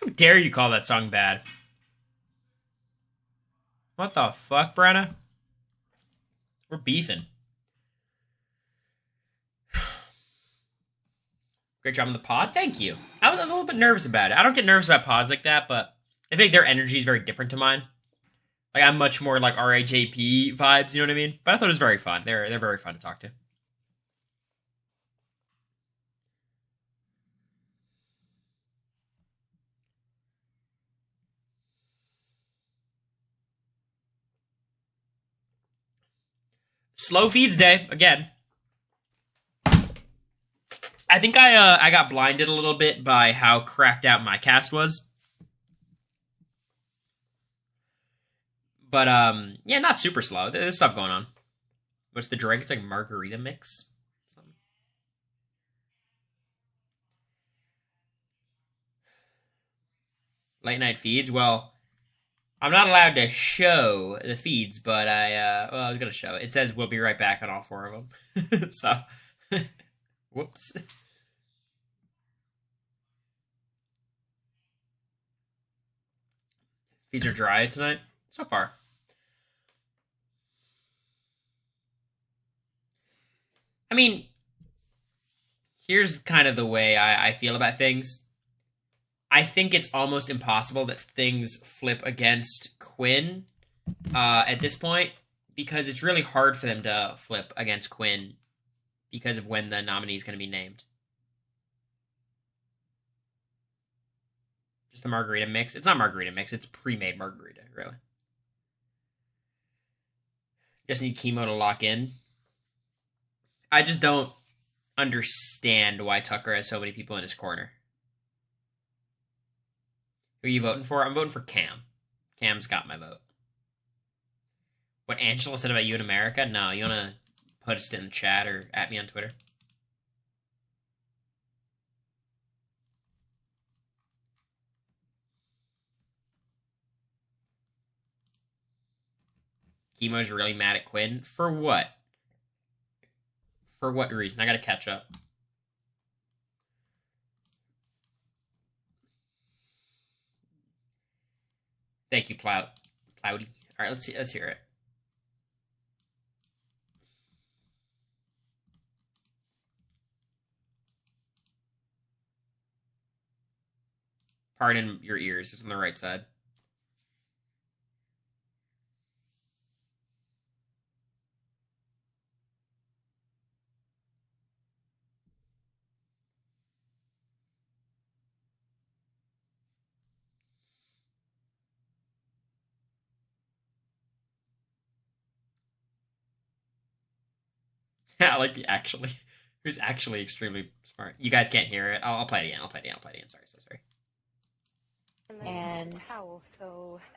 How dare you call that song bad? What the fuck, Brenna? We're beefing. Great job on the pod. Thank you. I was a little bit nervous about it. I don't get nervous about pods like that, but I think their energy is very different to mine. Like, I'm much more like RAJP vibes, you know what I mean? But I thought it was very fun. They're very fun to talk to. Slow feeds day again. I think I got blinded a little bit by how cracked out my cast was. But yeah, not super slow. There's stuff going on. What's the drink? It's like margarita mix. Something. Late night feeds. Well, I'm not allowed to show the feeds, but I was gonna show it. It says we'll be right back on all four of them. So, whoops. Feeds are dry tonight so far. I mean, here's kind of the way I feel about things. I think it's almost impossible that things flip against Quinn at this point because it's really hard for them to flip against Quinn because of when the nominee is going to be named. Just the margarita mix. It's not margarita mix. It's pre-made margarita, really. Just need chemo to lock in. I just don't understand why Tucker has so many people in his corner. Who are you voting for? I'm voting for Cam. Cam's got my vote. What Angela said about you in America? No, you want to put it in the chat or at me on Twitter? Chemo's really mad at Quinn. For what? For what reason? I gotta catch up. Thank you, Ploudy. All right, let's see. Let's hear it. Pardon your ears. It's on the right side. I like the actually. Who's actually extremely smart. You guys can't hear it. I'll play it again. I'll play it again. Sorry. And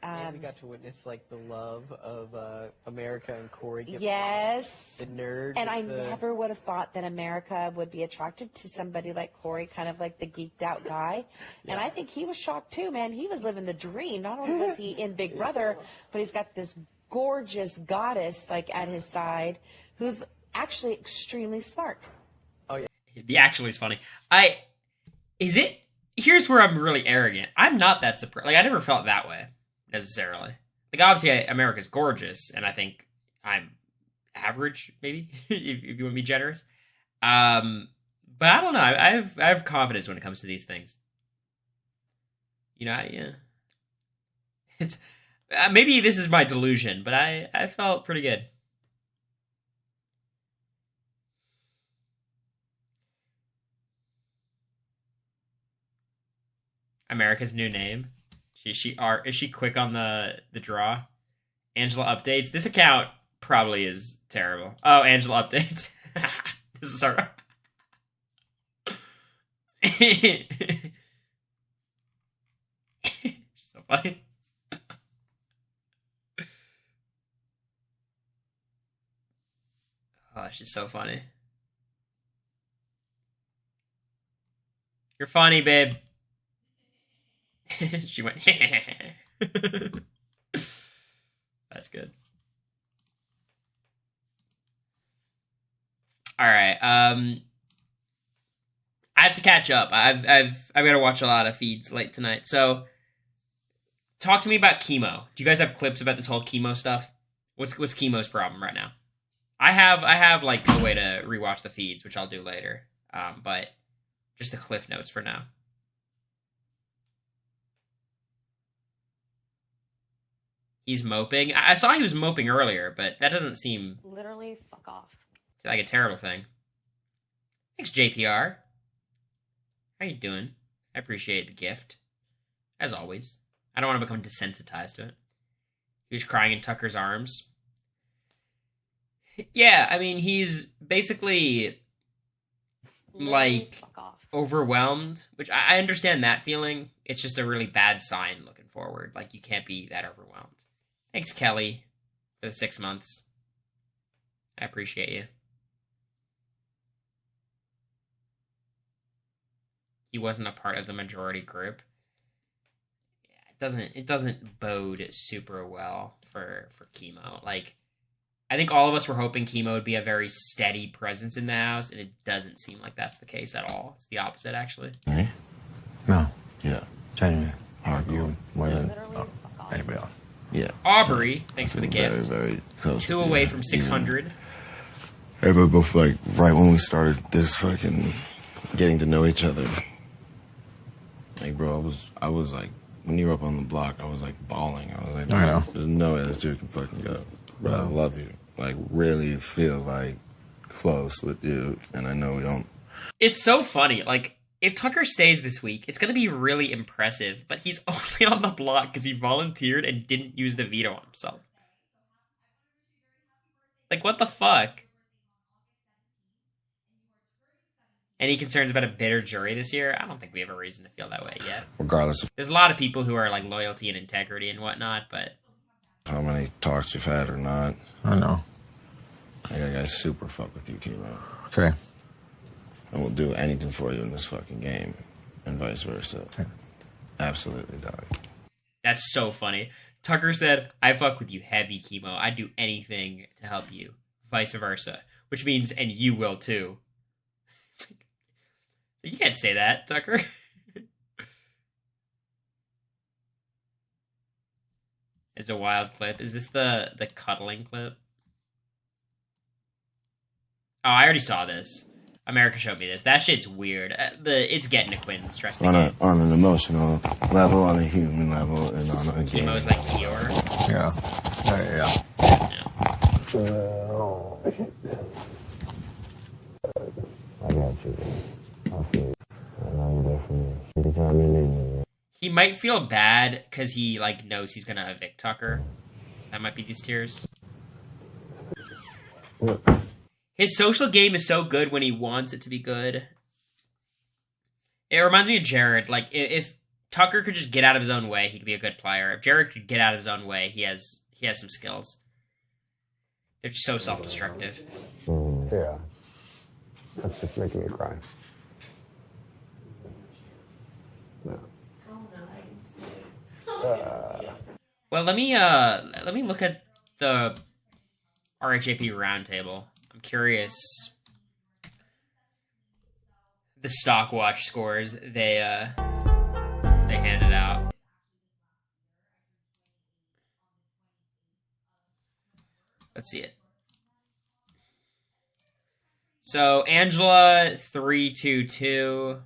and we got to witness like the love of America and Cory. Yes, the nerd. And I never would have thought that America would be attracted to somebody like Cory, kind of like the geeked out guy. Yeah. And I think he was shocked too, man. He was living the dream. Not only was he in Big Brother, but he's got this gorgeous goddess like at his side, who's actually extremely smart. Oh yeah, the actually is funny. Here's where I'm really arrogant. I'm not that surprised. Like, I never felt that way, necessarily. Like, obviously, America's gorgeous, and I think I'm average, maybe, if you want to be generous. But I don't know. I have confidence when it comes to these things. You know, yeah. It's maybe this is my delusion, but I felt pretty good. America's new name. Is she quick on the draw? Angela updates. This account probably is terrible. Oh, Angela updates. This is our. So funny. Oh, she's so funny. You're funny, babe. She went. That's good. All right. I have to catch up. I've got to watch a lot of feeds late tonight. So, talk to me about chemo. Do you guys have clips about this whole chemo stuff? What's chemo's problem right now? I have like a way to rewatch the feeds, which I'll do later. But just the cliff notes for now. He's moping. I saw he was moping earlier, but that doesn't seem Literally, fuck off. like a terrible thing. Thanks, JPR. How you doing? I appreciate the gift. As always. I don't want to become desensitized to it. He was crying in Tucker's arms. Yeah, I mean, he's basically, Literally, like, fuck off. overwhelmed, which I understand that feeling. It's just a really bad sign looking forward. Like, you can't be that overwhelmed. Thanks, Kelly, for the 6 months. I appreciate you. He wasn't a part of the majority group. It doesn't bode super well for chemo. Like, I think all of us were hoping chemo would be a very steady presence in the house, and it doesn't seem like that's the case at all. It's the opposite, actually. Me? No, Yeah. genuinely. Hardcore. You more than Literally, fuck off. anybody else. Yeah. Aubrey, thanks for the Very, gift. very close. 2 with away you. from 600. Ever both like right when we started this fucking getting to know each other. Like, bro, I was like, when you were up on the block, I was like bawling. I was like, I know. There's no way this dude can fucking go. Bro, I love you. Like, really feel like close with you, and I know we don't. It's so funny. Like, if Tucker stays this week, it's going to be really impressive, but he's only on the block because he volunteered and didn't use the veto on himself. Like, what the fuck? Any concerns about a bitter jury this year? I don't think we have a reason to feel that way yet. Regardless of There's a lot of people who are like loyalty and integrity and whatnot, but how many talks you've had or not, I don't know. like, I guys super fuck with you, Kimo. Okay. And we'll do anything for you in this fucking game, and vice versa. Okay. Absolutely, dog. that's so funny. Tucker said, I fuck with you heavy, chemo. I'd do anything to help you. Vice versa. Which means, and you will too. You can't say that, Tucker. It's a wild clip. Is this the cuddling clip? Oh, I already saw this. America showed me this. That shit's weird. It's getting to Quinn stressing. On an emotional level, on a human level, and on a game. Chemo's like Eeyore. Yeah. Yeah. I got you. I feel you. I know you're there for me. Anytime you need me. He might feel bad because he like knows he's gonna evict Tucker. That might be these tears. His social game is so good when he wants it to be good. It reminds me of Jared. Like, if Tucker could just get out of his own way, he could be a good player. If Jared could get out of his own way, he has some skills. They're just so self-destructive. Yeah. That's just making me cry. No. Well, let me look at the RHAP roundtable. I'm curious. The Stockwatch scores they handed out. Let's see it. So Angela 322.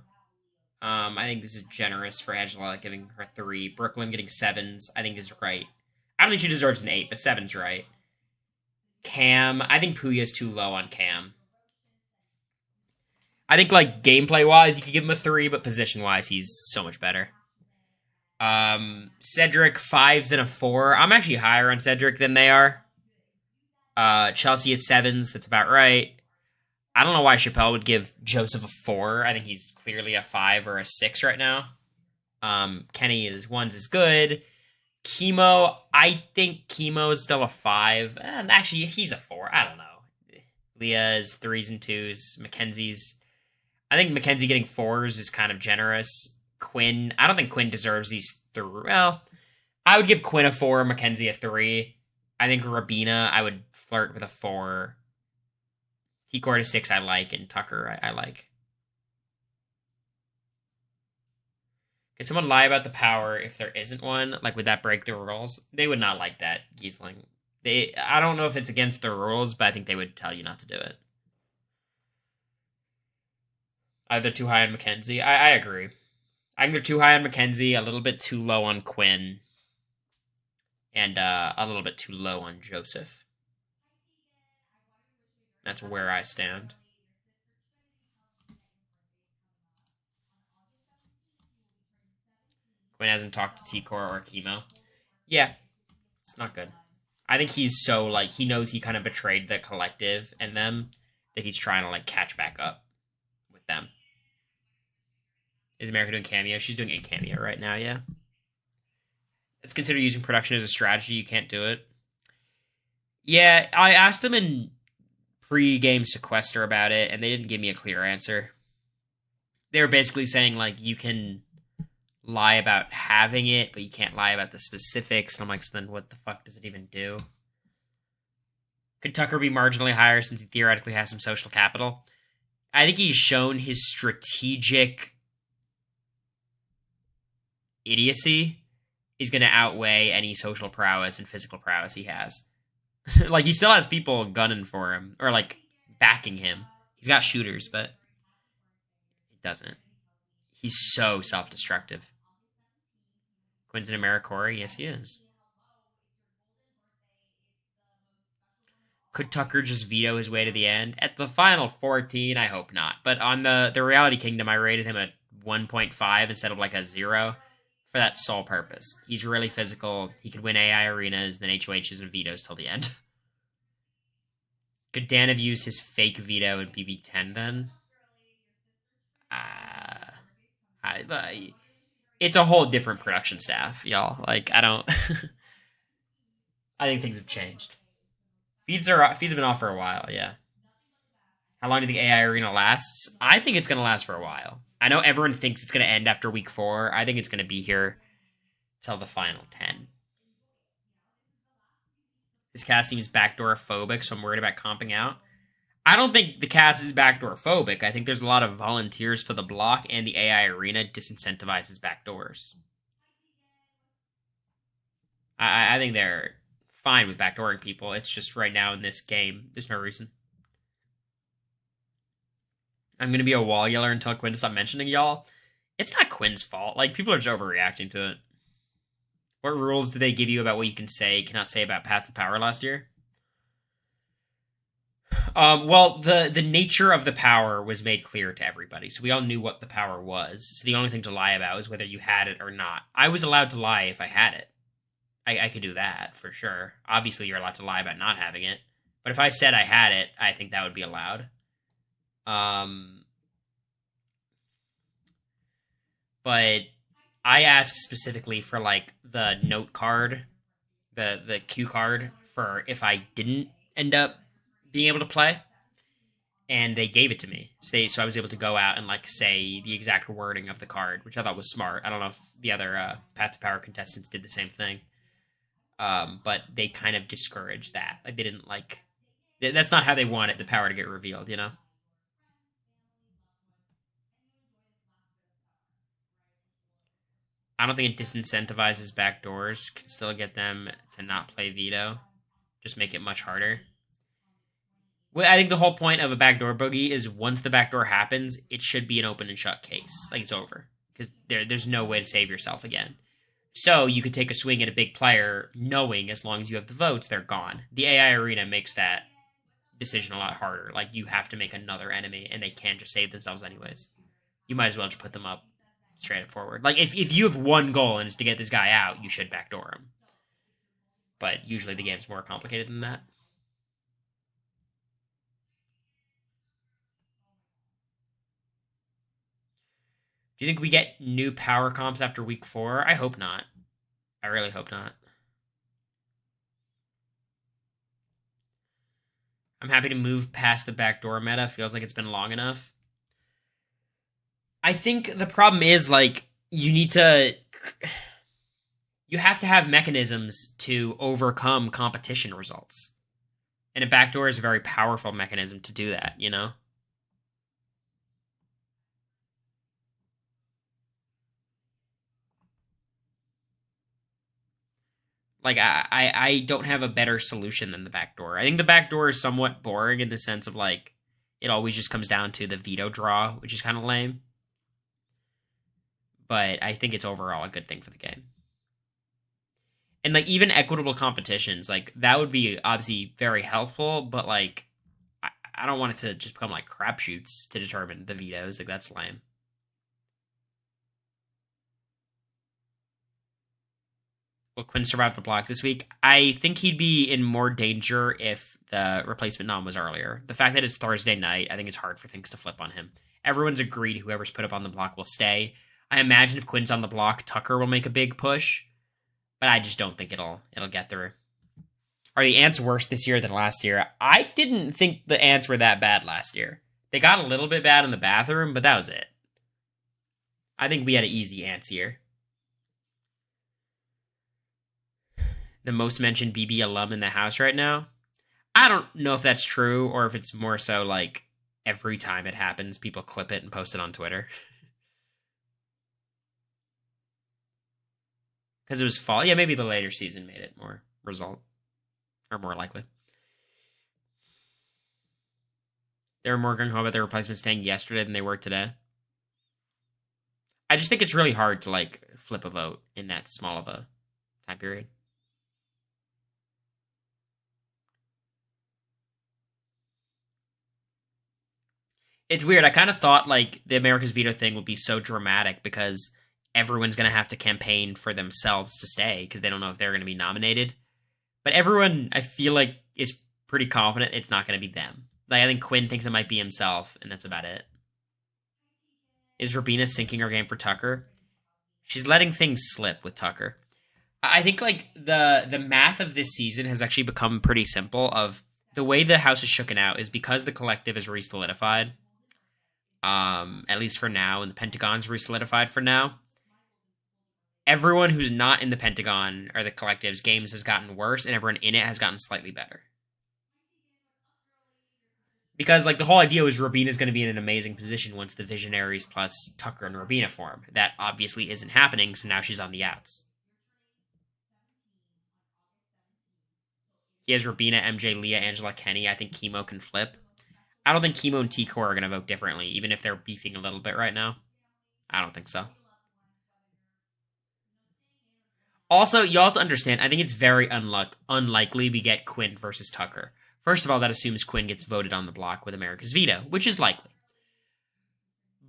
I think this is generous for Angela, giving her 3. Brooklyn getting 7s, I think is right. I don't think she deserves an 8, but 7's right. Cam, I think Puya's too low on Cam. I think, like, gameplay-wise, you could give him a 3, but position-wise, he's so much better. Cedric, 5s and a 4. I'm actually higher on Cedric than they are. Chelsea at 7s, that's about right. I don't know why Chappelle would give Joseph a 4. I think he's clearly a 5 or a 6 right now. Kenny is 1s is good. Chemo, I think Chemo is still a 5. And actually, he's a 4. I don't know. Leah is 3s and 2s. Mackenzie's... I think Mackenzie getting 4s is kind of generous. Quinn, I don't think Quinn deserves these 3. Well, I would give Quinn a 4, Mackenzie a 3. I think Rabina, I would flirt with a 4. T-Core to 6 I like, and Tucker I like. Could someone lie about the power if there isn't one? Like, would that break the rules? They would not like that, Giesling. I don't know if it's against the rules, but I think they would tell you not to do it. Either too high on Mackenzie. I agree. I think they're too high on Mackenzie, a little bit too low on Quinn, and a little bit too low on Joseph. That's where I stand. Quinn hasn't talked to T-Core or Chemo. Yeah, it's not good. I think he's so, like, he knows he kind of betrayed the collective and them that he's trying to, like, catch back up with them. Is America doing cameo? She's doing a cameo right now, yeah. It's considered using production as a strategy. You can't do it. Yeah, I asked them in pre-game sequester about it, and they didn't give me a clear answer. They were basically saying, like, you can lie about having it, but you can't lie about the specifics. And I'm like, so then what the fuck does it even do? Could Tucker be marginally higher since he theoretically has some social capital? I think he's shown his strategic idiocy is going to outweigh any social prowess and physical prowess he has. Like, he still has people gunning for him, or, like, backing him. He's got shooters, but he doesn't. He's so self-destructive. Quinn's an AmeriCorey? Yes, he is. Could Tucker just veto his way to the end? At the final 14, I hope not. But on the Reality Kingdom, I rated him a 1.5 instead of like a 0 for that sole purpose. He's really physical. He could win AI arenas, then HOHs and vetoes till the end. Could Dan have used his fake veto in BB10 then? It's a whole different production staff, y'all. Like, I don't... I think things have changed. Feeds have been off for a while, yeah. How long do the AI arena lasts? I think it's going to last for a while. I know everyone thinks it's going to end after week 4. I think it's going to be here till the final 10. This cast seems backdoor phobic, so I'm worried about comping out. I don't think the cast is backdoor phobic. I think there's a lot of volunteers for the block, and the AI arena disincentivizes backdoors. I think they're fine with backdooring people. It's just right now in this game, there's no reason. I'm going to be a wall yeller until Quinn stops mentioning y'all. It's not Quinn's fault. Like, people are just overreacting to it. What rules do they give you about what you can say, cannot say about Paths of Power last year? Well, the nature of the power was made clear to everybody, so we all knew what the power was. So the only thing to lie about is whether you had it or not. I was allowed to lie if I had it. I could do that, for sure. Obviously, you're allowed to lie about not having it. But if I said I had it, I think that would be allowed. But I asked specifically for, like, the note card, the cue card, for if I didn't end up being able to play, and they gave it to me. So I was able to go out and, like, say the exact wording of the card, which I thought was smart. I don't know if the other Path to Power contestants did the same thing. But they kind of discouraged that. Like, they didn't, like... That's not how they wanted the power to get revealed, you know? I don't think it disincentivizes backdoors. Can still get them to not play veto. Just make it much harder. Well, I think the whole point of a backdoor boogie is once the backdoor happens, it should be an open and shut case. Like, it's over. Because there's no way to save yourself again. So you could take a swing at a big player knowing as long as you have the votes, they're gone. The AI arena makes that decision a lot harder. Like, you have to make another enemy, and they can't just save themselves anyways. You might as well just put them up straight forward. Like, if you have one goal and it's to get this guy out, you should backdoor him. But usually the game's more complicated than that. Do you think we get new power comps after week 4? I hope not. I really hope not. I'm happy to move past the backdoor meta. Feels like it's been long enough. I think the problem is, like, you have to have mechanisms to overcome competition results. And a backdoor is a very powerful mechanism to do that, you know? Like, I don't have a better solution than the back door. I think the back door is somewhat boring in the sense of, like, it always just comes down to the veto draw, which is kind of lame. But I think it's overall a good thing for the game. And, like, even equitable competitions, like, that would be obviously very helpful, but, like, I don't want it to just become, like, crapshoots to determine the vetoes. Like, that's lame. Will Quinn survive the block this week? I think he'd be in more danger if the replacement nom was earlier. The fact that it's Thursday night, I think it's hard for things to flip on him. Everyone's agreed whoever's put up on the block will stay. I imagine if Quinn's on the block, Tucker will make a big push, but I just don't think it'll get through. Are the ants worse this year than last year? I didn't think the ants were that bad last year. They got a little bit bad in the bathroom, but that was it. I think we had an easy ants year. The most mentioned BB alum in the house right now. I don't know if that's true or if it's more so like every time it happens, people clip it and post it on Twitter. Because it was fall. Yeah, maybe the later season made it more result. Or more likely. They were more gung-ho about their replacement staying yesterday than they were today. I just think it's really hard to, like, flip a vote in that small of a time period. It's weird. I kind of thought, like, the America's Veto thing would be so dramatic because everyone's going to have to campaign for themselves to stay because they don't know if they're going to be nominated. But everyone, I feel like, is pretty confident it's not going to be them. Like, I think Quinn thinks it might be himself, and that's about it. Is Rabina sinking her game for Tucker? She's letting things slip with Tucker. I think, like, the math of this season has actually become pretty simple of the way the house is shooken out is because the collective is re-solidified. At least for now, and the Pentagon's re-solidified for now. Everyone who's not in the Pentagon or the collective's games has gotten worse, and everyone in it has gotten slightly better. Because, like, the whole idea was Robina's going to be in an amazing position once the Visionaries plus Tucker and Robina form. That obviously isn't happening, so now she's on the outs. He has Robina, MJ, Leah, Angela, Kenny. I think Chemo can flip. I don't think Chemo and T-Core are going to vote differently, even if they're beefing a little bit right now. I don't think so. Also, you all have to understand, I think it's very unlikely we get Quinn versus Tucker. First of all, that assumes Quinn gets voted on the block with America's Veto, which is likely.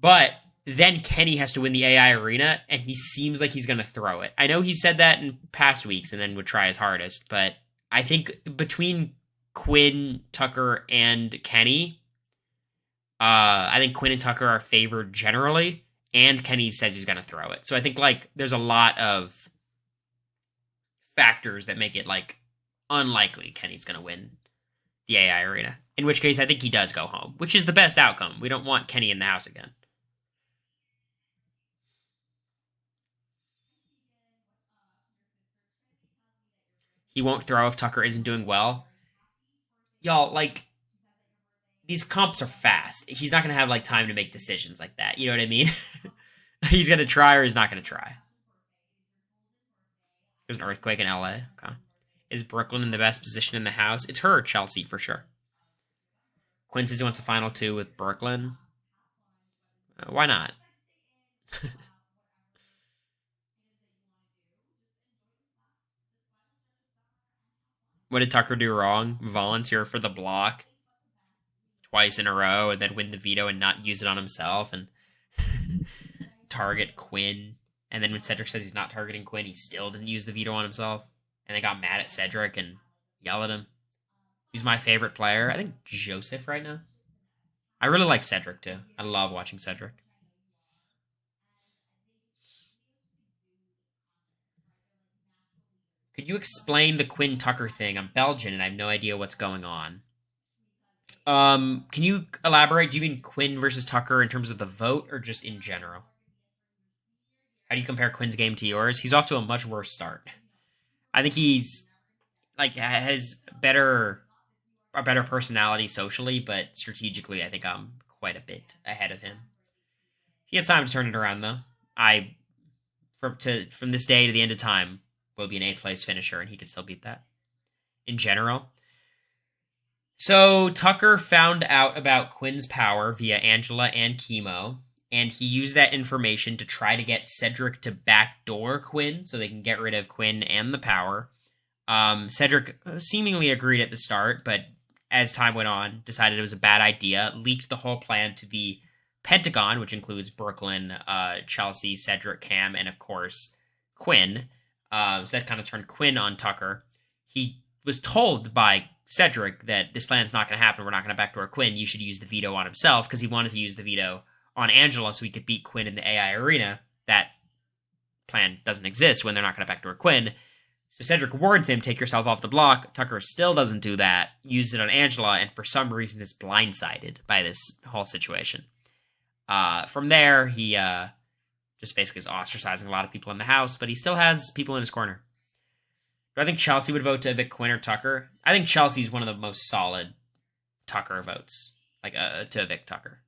But then Kenny has to win the AI arena, and he seems like he's going to throw it. I know he said that in past weeks and then would try his hardest, but I think between Quinn, Tucker, and Kenny, I think Quinn and Tucker are favored generally, and Kenny says he's going to throw it. So I think, like, there's a lot of factors that make it, like, unlikely Kenny's going to win the AI arena. In which case, I think he does go home, which is the best outcome. We don't want Kenny in the house again. He won't throw if Tucker isn't doing well. Y'all, like, these comps are fast. He's not going to have, like, time to make decisions like that. You know what I mean? He's going to try or he's not going to try. There's an earthquake in LA. Okay. Is Brooklyn in the best position in the house? It's her or Chelsea for sure. Quinn says he wants a final two with Brooklyn. Why not? What did Tucker do wrong? Volunteer for the block twice in a row and then win the veto and not use it on himself and target Quinn. And then when Cedric says he's not targeting Quinn, he still didn't use the veto on himself. And they got mad at Cedric and yelled at him. He's my favorite player. I think Joseph right now. I really like Cedric too. I love watching Cedric. Could you explain the Quinn Tucker thing? I'm Belgian and I have no idea what's going on. Can you elaborate? Do you mean Quinn versus Tucker in terms of the vote or just in general? How do you compare Quinn's game to yours? He's off to a much worse start. I think he's like has a better personality socially, but strategically, I think I'm quite a bit ahead of him. He has time to turn it around, though. From this day to the end of time, will be an 8th place finisher, and he could still beat that in general. So Tucker found out about Quinn's power via Angela and Chemo, and he used that information to try to get Cedric to backdoor Quinn so they can get rid of Quinn and the power. Cedric seemingly agreed at the start, but as time went on, decided it was a bad idea, leaked the whole plan to the Pentagon, which includes Brooklyn, Chelsea, Cedric, Cam, and of course, Quinn. So that kind of turned Quinn on Tucker. He was told by Cedric that this plan's not going to happen. We're not going to backdoor Quinn. You should use the veto on himself, because he wanted to use the veto on Angela so he could beat Quinn in the AI arena. That plan doesn't exist when they're not going to backdoor Quinn. So Cedric warns him, take yourself off the block. Tucker still doesn't do that, uses it on Angela, and for some reason is blindsided by this whole situation. From there, he just basically is ostracizing a lot of people in the house, but he still has people in his corner. Do I think Chelsea would vote to evict Quinn or Tucker? I think Chelsea's one of the most solid Tucker votes, to evict Tucker.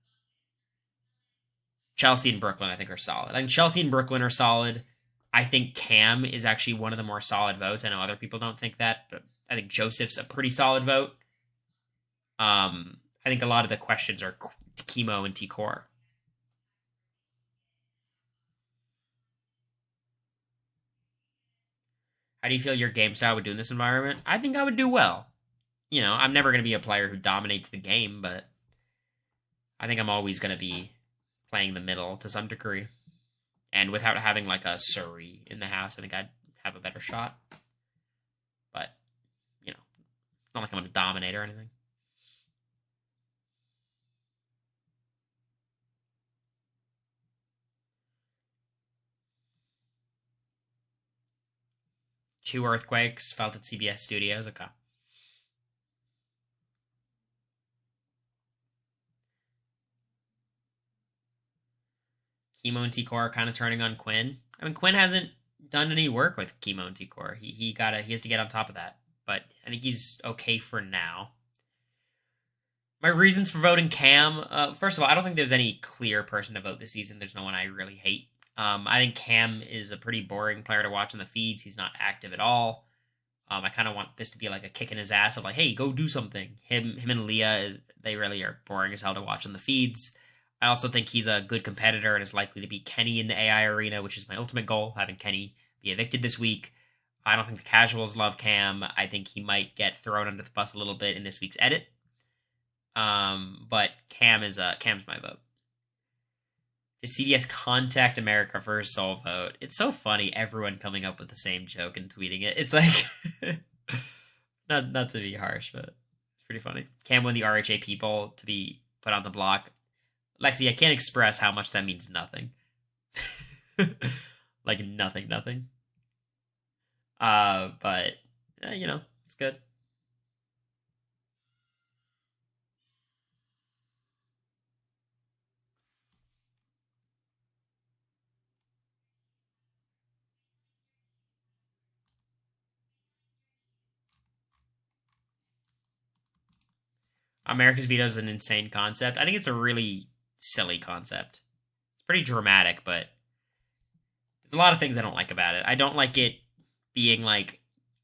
Chelsea and Brooklyn, I think, are solid. I think Chelsea and Brooklyn are solid. I think Cam is actually one of the more solid votes. I know other people don't think that, but I think Joseph's a pretty solid vote. I think a lot of the questions are Chemo and T-Core. How do you feel your game style would do in this environment? I think I would do well. You know, I'm never going to be a player who dominates the game, but I think I'm always going to be playing the middle to some degree. And without having like a Surrey in the house, I think I'd have a better shot. But, you know, not like I'm going to dominate or anything. Two earthquakes felt at CBS Studios. Okay. Chemo and T-Core are kind of turning on Quinn. I mean, Quinn hasn't done any work with Chemo and T-Core. He has to get on top of that. But I think he's okay for now. My reasons for voting Cam. First of all, I don't think there's any clear person to vote this season. There's no one I really hate. I think Cam is a pretty boring player to watch in the feeds. He's not active at all. I kind of want this to be like a kick in his ass of like, hey, go do something. Him and Leah, they really are boring as hell to watch in the feeds. I also think he's a good competitor and is likely to beat Kenny in the AI arena, which is my ultimate goal, having Kenny be evicted this week. I don't think the casuals love Cam. I think he might get thrown under the bus a little bit in this week's edit. But Cam's my vote. Did CBS contact America for a sole vote? It's so funny, everyone coming up with the same joke and tweeting it. It's like, not to be harsh, but it's pretty funny. Cam won the RHA people to be put on the block. Lexi, I can't express how much that means nothing. Like nothing. But, you know, it's good. America's Veto is an insane concept. I think it's a really silly concept. It's pretty dramatic, but there's a lot of things I don't like about it. I don't like it being like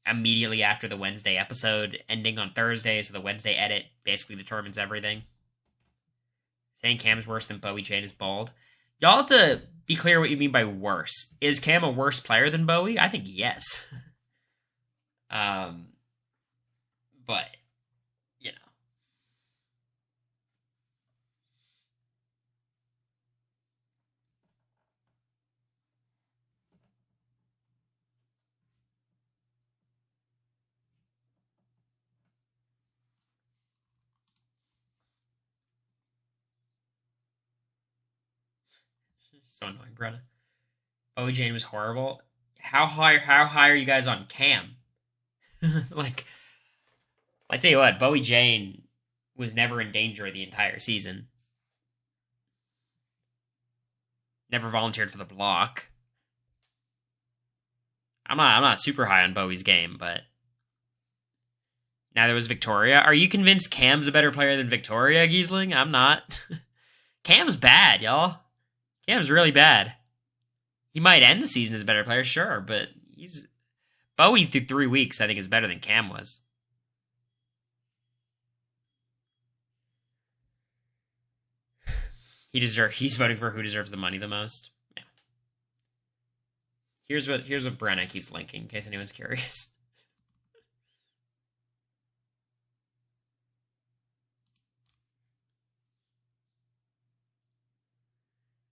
immediately after the Wednesday episode, ending on Thursday, so the Wednesday edit basically determines everything. Saying Cam's worse than Bowie Jane is bold. Y'all have to be clear what you mean by worse. Is Cam a worse player than Bowie? I think yes. But so annoying, Brenna. Bowie Jane was horrible. How high are you guys on Cam? like, I tell you what, Bowie Jane was never in danger the entire season. Never volunteered for the block. I'm not super high on Bowie's game, but neither was Victoria. Are you convinced Cam's a better player than Victoria, Giesling? I'm not. Cam's bad, y'all. Cam's really bad. He might end the season as a better player, sure, but he's Bowie through 3 weeks, I think, is better than Cam was. He's voting for who deserves the money the most. Yeah. Here's what Brenna keeps linking, in case anyone's curious.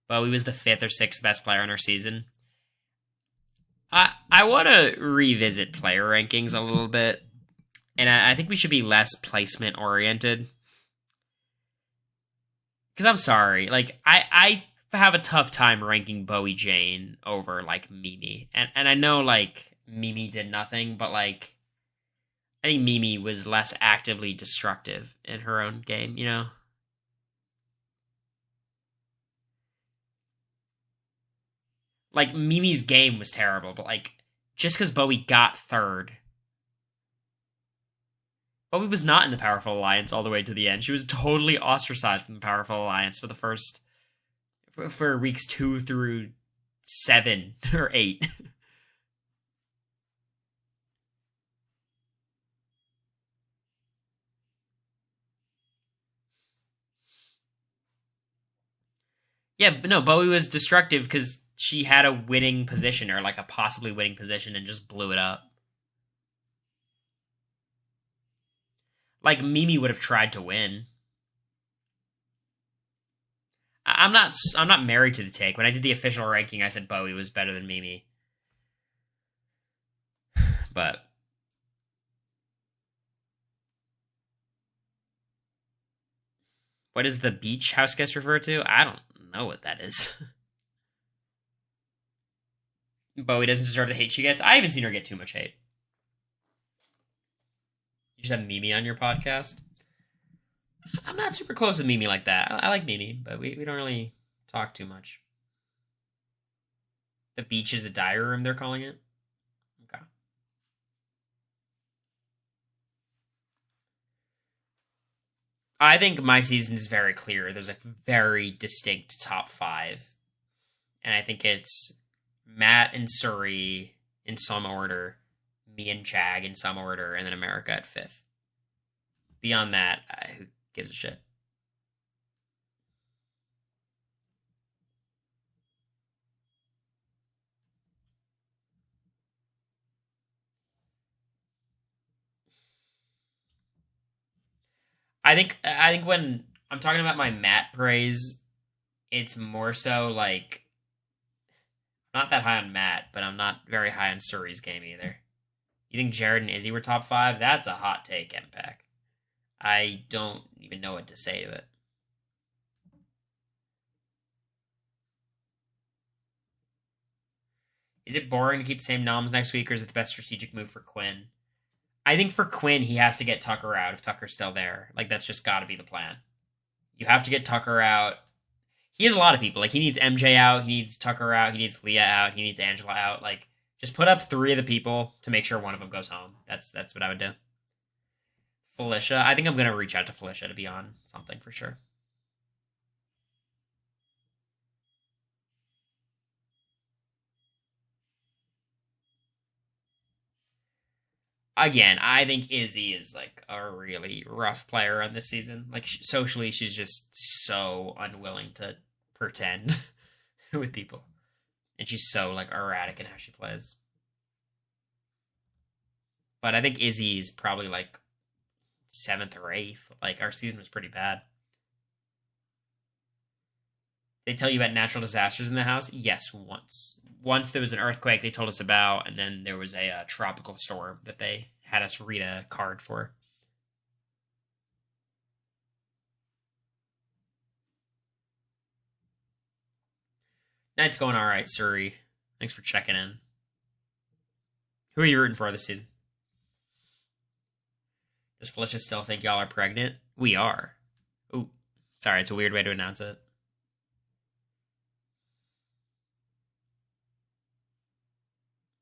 Bowie was the 5th or 6th best player in our season. I want to revisit player rankings a little bit, and I think we should be less placement oriented. Because I'm sorry, like I have a tough time ranking Bowie Jane over like Mimi, and I know like Mimi did nothing, but like I think Mimi was less actively destructive in her own game, you know. Like, Mimi's game was terrible, but, like, just because Bowie got 3rd. Bowie was not in the Powerful Alliance all the way to the end. She was totally ostracized from the Powerful Alliance for weeks 2 through 7 or 8. Yeah, but no, Bowie was destructive because she had a winning position, or like a possibly winning position, and just blew it up. Like, Mimi would have tried to win. I'm not married to the take. When I did the official ranking, I said Bowie was better than Mimi. But what does the beach house guest refer to? I don't know what that is. Bowie doesn't deserve the hate she gets. I haven't seen her get too much hate. You should have Mimi on your podcast. I'm not super close with Mimi like that. I like Mimi, but we don't really talk too much. The beach is the diary room, they're calling it? Okay. I think my season is very clear. There's a very distinct top 5. And I think it's Matt and Suri in some order, me and Chag in some order, and then America at 5th. Beyond that, who gives a shit? I think when I'm talking about my Matt praise, it's more so like I'm not that high on Matt, but I'm not very high on Suri's game either. You think Jared and Izzy were top 5? That's a hot take, MPEC. I don't even know what to say to it. Is it boring to keep the same noms next week, or is it the best strategic move for Quinn? I think for Quinn, he has to get Tucker out if Tucker's still there. Like, that's just got to be the plan. You have to get Tucker out. He has a lot of people. Like, he needs MJ out, he needs Tucker out, he needs Leah out, he needs Angela out. Like, just put up 3 of the people to make sure one of them goes home. That's what I would do. Felicia. I think I'm going to reach out to Felicia to be on something for sure. Again, I think Izzy is like a really rough player on this season. Like, socially, she's just so unwilling to pretend with people. And she's so like erratic in how she plays. But I think Izzy is probably like 7th or 8th. Like, our season was pretty bad. They tell you about natural disasters in the house? Yes, once. Once there was an earthquake they told us about, and then there was a tropical storm that they had us read a card for. Night's going all right, Suri. Thanks for checking in. Who are you rooting for this season? Does Felicia still think y'all are pregnant? We are. Ooh, sorry, it's a weird way to announce it.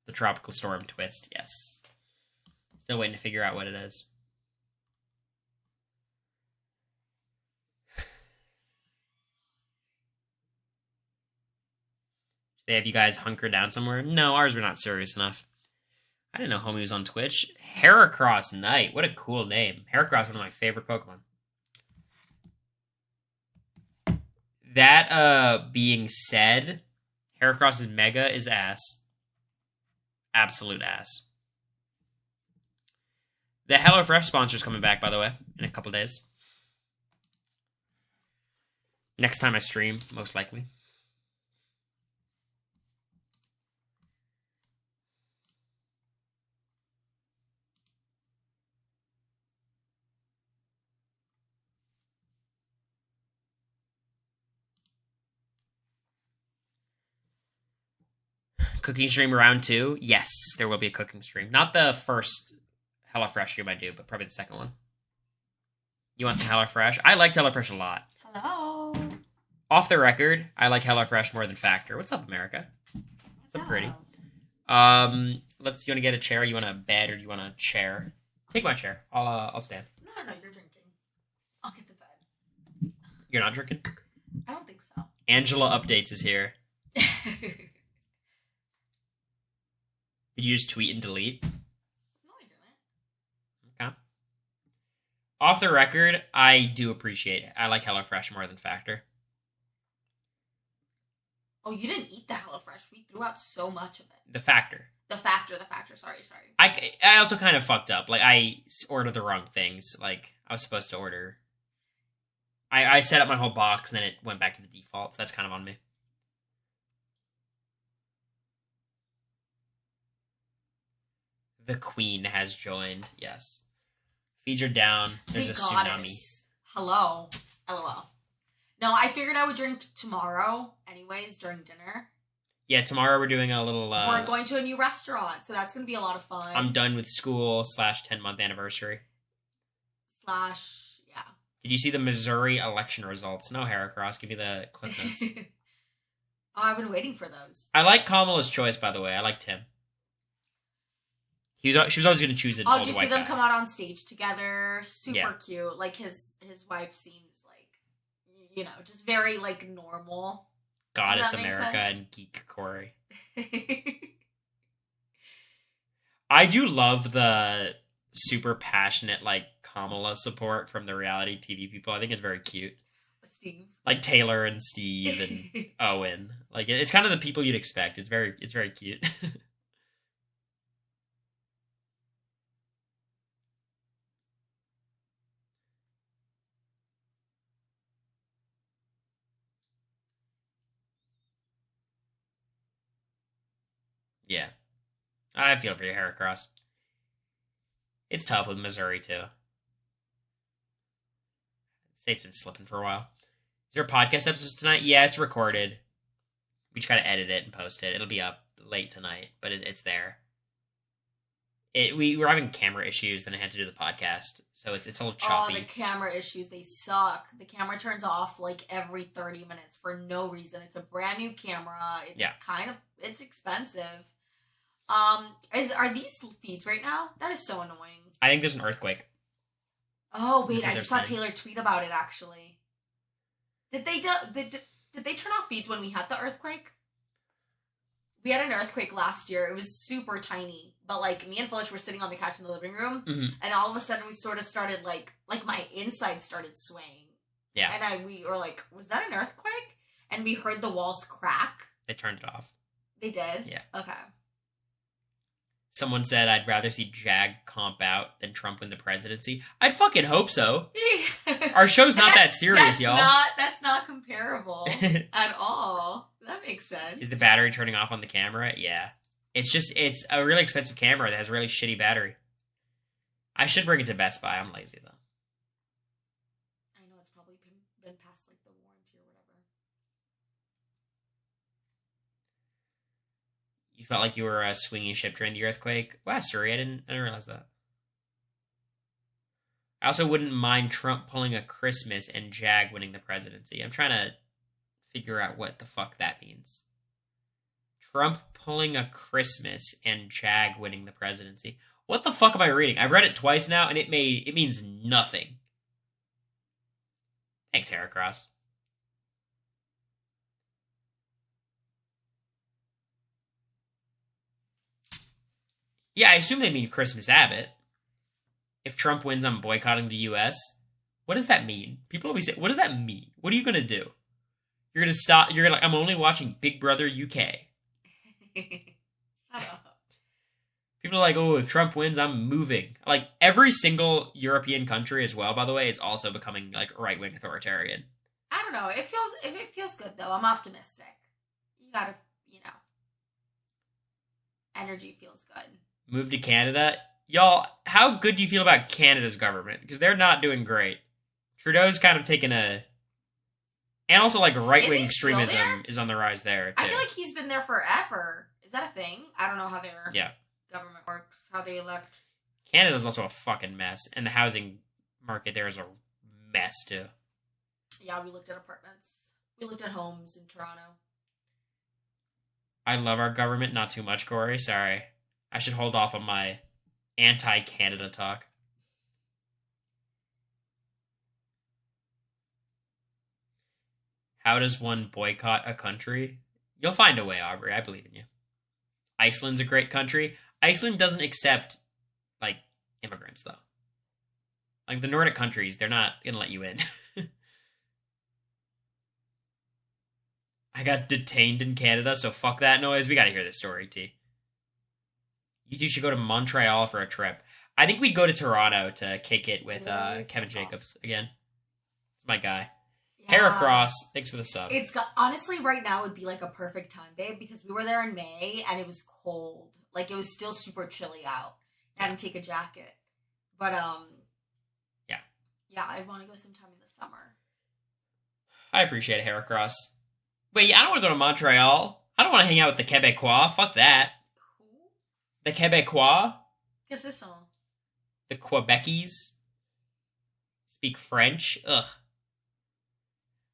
The tropical storm twist, yes. Still waiting to figure out what it is. They have you guys hunker down somewhere? No, ours were not serious enough. I didn't know Homie was on Twitch. Heracross Knight. What a cool name. Heracross, one of my favorite Pokemon. That being said, Heracross's Mega is ass. Absolute ass. The HelloFresh sponsor's coming back, by the way, in a couple days. Next time I stream, most likely. Cooking stream round 2? Yes, there will be a cooking stream. Not the first HelloFresh stream I do, but probably the second one. You want some HelloFresh? I liked HelloFresh a lot. Hello. Off the record, I like HelloFresh more than Factor. What's up, America? What's up, pretty? You want to get a chair? You want a bed or do you want a chair? Take my chair. I'll stand. No, you're drinking. I'll get the bed. You're not drinking? I don't think so. Angela Updates is here. Did you just tweet and delete? No, I didn't. Okay. Off the record, I do appreciate it. I like HelloFresh more than Factor. Oh, you didn't eat the HelloFresh. We threw out so much of it. The Factor. The factor. Sorry. I also kind of fucked up. Like, I ordered the wrong things. Like, I was supposed to order... I set up my whole box, and then it went back to the default, so that's kind of on me. The Queen has joined. Yes. Feeds are down. There's a tsunami. Hello. LOL. No, I figured I would drink tomorrow anyways during dinner. Yeah, tomorrow we're doing a little... we're going to a new restaurant, so that's going to be a lot of fun. I'm done with school / 10-month anniversary. Yeah. Did you see the Missouri election results? No, Heracross. Give me the clip notes. Oh, I've been waiting for those. I like Kamala's choice, by the way. I liked him. She was always going to choose an Oh, old did you white see them guy. come out on stage together? Super Yeah. cute. Like, his wife seems like, just very, like, normal. Goddess That makes America sense. and Geek Cory. I do love the super passionate, like, Kamala support from the reality TV people. I think it's very cute. Steve. Like Taylor and Steve and Owen. Like, it's kind of the people you'd expect. It's very cute. Yeah. I feel for you, Heracross. It's tough with Missouri, too. State's been slipping for a while. Is there a podcast episode tonight? Yeah, it's recorded. We just gotta edit it and post it. It'll be up late tonight, but it's there. We were having camera issues, then I had to do the podcast, so it's a little choppy. Oh, the camera issues, they suck. The camera turns off like every 30 minutes for no reason. It's a brand new camera. It's it's expensive. Are these feeds right now? That is so annoying. I think there's an earthquake. Oh wait, That's what I just they're saw saying. Taylor tweet about it actually. Did they turn off feeds when we had the earthquake? We had an earthquake last year. It was super tiny, but like me and Felicia were sitting on the couch in the living room, and all of a sudden we sort of started like my inside started swaying. Yeah, and we were like, "Was that an earthquake?" And we heard the walls crack. they turned it off. They did. Yeah. Okay. Someone said, I'd rather see Jag comp out than Trump win the presidency. I'd fucking hope so. Our show's not that serious, y'all. That's not comparable at all. That makes sense. Is the battery turning off on the camera? Yeah. It's a really expensive camera that has a really shitty battery. I should bring it to Best Buy. I'm lazy, though. I know it's probably been past like the warranty or whatever. You felt like you were a swinging ship during the earthquake? Wow, sorry, I didn't realize that. I also wouldn't mind Trump pulling a Christmas and Jag winning the presidency. I'm trying to figure out what the fuck that means. Trump pulling a Christmas and Jag winning the presidency. What the fuck am I reading? I've read it twice now, and it means nothing. Thanks, Heracross. Yeah, I assume they mean Christmas Abbott. If Trump wins, I'm boycotting the U.S. What does that mean? People always say, what does that mean? What are you going to do? You're going to stop. You're going to, I'm only watching Big Brother UK. Shut up. People are like, oh, if Trump wins, I'm moving. Like, every single European country as well, by the way, is also becoming, like, right-wing authoritarian. I don't know. If it feels good though, I'm optimistic. You gotta, energy feels good. Move to Canada. Y'all, how good do you feel about Canada's government? Because they're not doing great. Trudeau's kind of taken a... And also, like, right-wing Is he still extremism there? is on the rise there, too. I feel like he's been there forever. Is that a thing? I don't know how their government works, how they elect. Canada's also a fucking mess, and the housing market there is a mess, too. Yeah, we looked at apartments. We looked at homes in Toronto. I love our government, not too much, Cory. Sorry. I should hold off on my anti-Canada talk. How does one boycott a country? You'll find a way, Aubrey. I believe in you. Iceland's a great country. Iceland doesn't accept, like, immigrants, though. Like, the Nordic countries, they're not going to let you in. I got detained in Canada, so fuck that noise. We gotta hear this story, T. You two should go to Montreal for a trip. I think we'd go to Toronto to kick it with Kevin Jacobs again. It's my guy. Yeah. Heracross, thanks for the sub. It's got, honestly, right now would be like a perfect time, babe, because we were there in May and it was cold. Like, it was still super chilly out. I had to take a jacket. But, yeah. Yeah, I want to go sometime in the summer. I appreciate it, Heracross. But yeah, I don't want to go to Montreal. I don't want to hang out with the Québécois. Fuck that. Who? The Québécois? Qu'est-ce que c'est? The Quebeckies? Speak French? Ugh.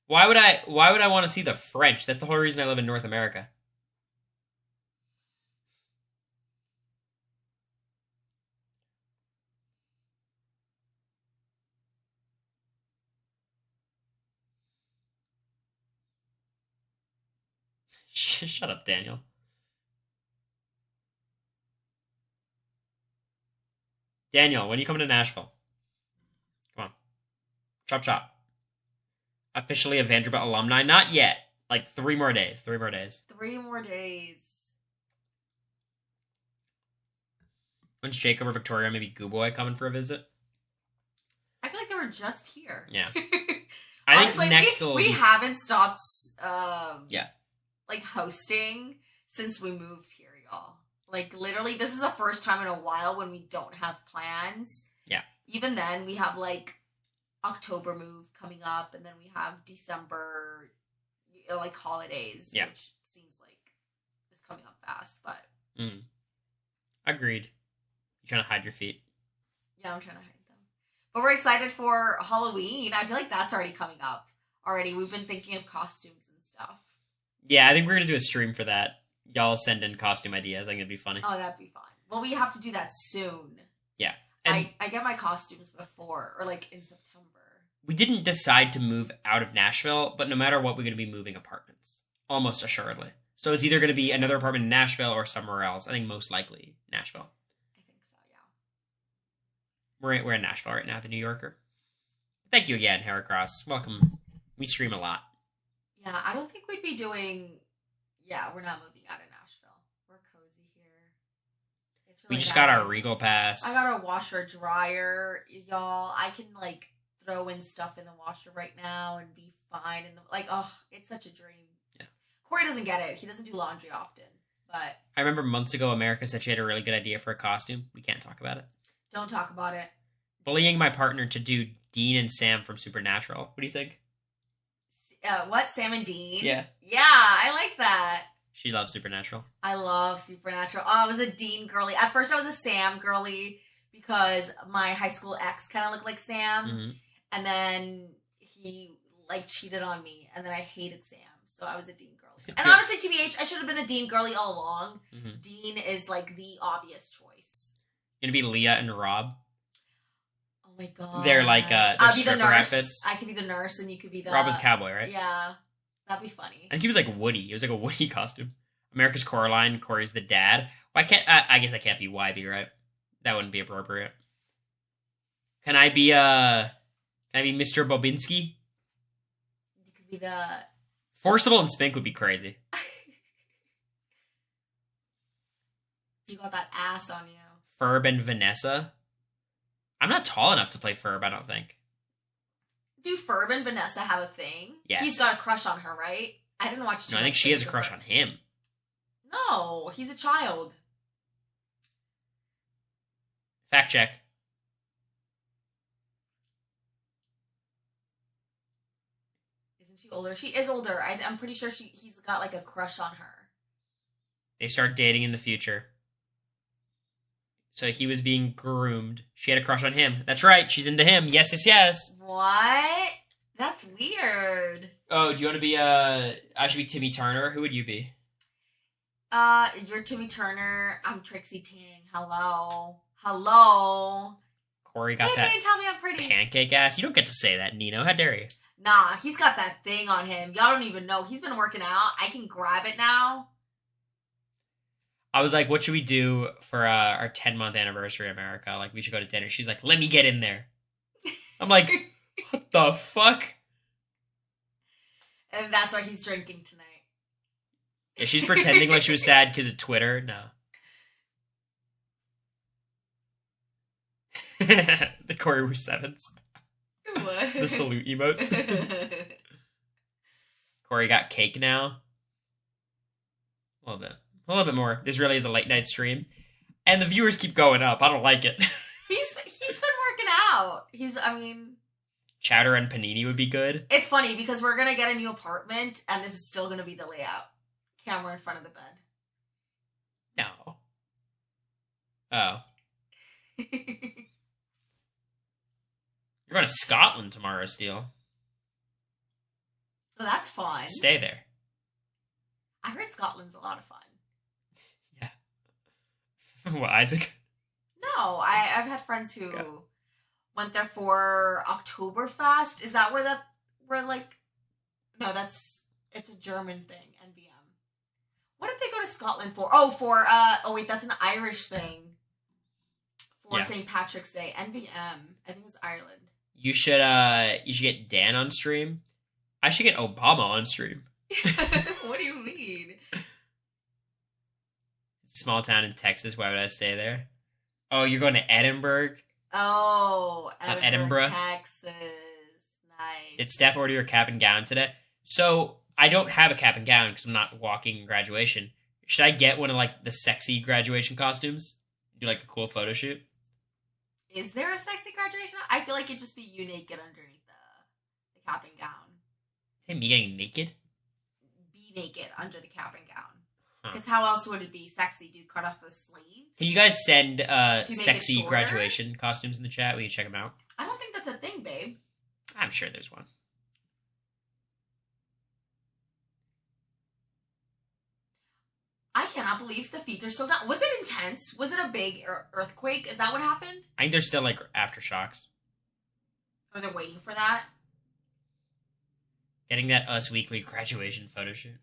Why would I want to see the French? That's the whole reason I live in North America. Shut up, Daniel. Daniel, when are you coming to Nashville? Come on. Chop chop. Officially a Vanderbilt alumni? Not yet. Like 3 more days. 3 more days. 3 more days. When's Jacob or Victoria, maybe Gooboy, coming for a visit? I feel like they were just here. Yeah. I think Honestly, next we haven't stopped yeah. like hosting since we moved here, y'all. Like, literally, this is the first time in a while when we don't have plans. Yeah. Even then, we have like October move coming up, and then we have December, like, holidays, Yeah. which seems like is coming up fast. But Agreed. You're trying to hide your feet. yeah, I'm trying to hide them. But we're excited for Halloween. I feel like that's already coming up. Already, we've been thinking of costumes and stuff. Yeah, I think we're gonna do a stream for that. Y'all send in costume ideas. I think it'd be funny. Oh, that'd be fun. Well, we have to do that soon. Yeah. And I get my costumes before, or like in September. we didn't decide to move out of Nashville, but no matter what, we're going to be moving apartments. Almost assuredly. So it's either going to be another apartment in Nashville or somewhere else. I think most likely Nashville. I think so, yeah. We're in Nashville right now, the New Yorker. Thank you again, Heracross. Welcome. We stream a lot. Yeah, I don't think we'd be doing... Yeah, we're not moving out of Nashville. We're cozy here. It's really We just got our nice. Regal Pass. I got a washer dryer, y'all. I can, like, throw in stuff in the washer right now and be fine. And like, oh, it's such a dream. Yeah. Cory doesn't get it. He doesn't do laundry often. But I remember months ago, America said she had a really good idea for a costume. We can't talk about it. don't talk about it. Bullying my partner to do Dean and Sam from Supernatural. What do you think? What? Sam and Dean? Yeah. Yeah, I like that. She loves Supernatural. I love Supernatural. Oh, I was a Dean girly. At first, I was a Sam girly because my high school ex kind of looked like Sam. Mm-hmm. And then he, like, cheated on me. And then I hated Sam. So I was a Dean girly. And honestly, TBH, I should have been a Dean girly all along. Mm-hmm. Dean is, like, the obvious choice. Gonna be Leah and Rob. Oh, my God. They're like, they're I'll be the stripper nurse. outfits. I could be the nurse and you could be the... Rob was a cowboy, right? Yeah. That'd be funny. I think he was like Woody. It was like a Woody costume. America's Coraline. Cory's the dad. Why can't I guess I can't be YB, right? That wouldn't be appropriate. Can I be Mr. Bobinski? You could be the Forcible and Spink would be crazy. You got that ass on you. Ferb and Vanessa. I'm not tall enough to play Ferb, I don't think. Do Ferb and Vanessa have a thing? Yes. He's got a crush on her, right? I didn't watch. No, I think she has a crush on him. No, he's a child. Fact check. Isn't she older? She is older. I'm pretty sure he's got like a crush on her. They start dating in the future. So he was being groomed. She had a crush on him. That's right. She's into him. Yes, yes, yes. What? That's weird. Oh, do you want to be, I should be Timmy Turner. Who would you be? You're Timmy Turner. I'm Trixie Tang. Hello. Hello. Cory got Hey, that man, tell me I'm pretty. pancake ass. You don't get to say that, Nino. How dare you? Nah, he's got that thing on him. Y'all don't even know. He's been working out. I can grab it now. I was like, what should we do for our 10-month anniversary in America? Like, we should go to dinner. She's like, let me get in there. I'm like, what the fuck? And that's why he's drinking tonight. Yeah, she's pretending like she was sad because of Twitter. No. The Cory were sevens. What? The salute emotes. Cory got cake now. A little bit more. This really is a late night stream. And the viewers keep going up. I don't like it. He's been working out. Chowder and panini would be good. It's funny because we're gonna get a new apartment and this is still gonna be the layout. Camera in front of the bed. No. Oh. You're going to Scotland tomorrow, Steele. So that's fun. Stay there. I heard Scotland's a lot of fun. Yeah. What, Isaac? No, I've had friends who went there for Oktoberfest. Is that it's a German thing, NVM. What did they go to Scotland for? That's an Irish thing. For St. Patrick's Day. NVM. I think it was Ireland. You should get Dan on stream. I should get Obama on stream. What do you mean? Small town in Texas. Why would I stay there? Oh, you're going to Edinburgh? Oh, Edinburgh, Texas. Nice. Did Steph order your cap and gown today? So I don't have a cap and gown because I'm not walking in graduation. Should I get one of like the sexy graduation costumes? Do like a cool photo shoot? Is there a sexy graduation? I feel like it'd just be you naked underneath the cap and gown. Hey, me getting naked? Be naked under the cap and gown. Because how else would it be sexy? Do you cut off the sleeves? Can you guys send it sexy shorter? graduation costumes in the chat? We can check them out. I don't think that's a thing, babe. I'm sure there's one. I cannot believe the feeds are still down. Was it intense? Was it a big earthquake? Is that what happened? I think there's still like aftershocks. Or they're waiting for that? Getting that Us Weekly graduation photo shoot.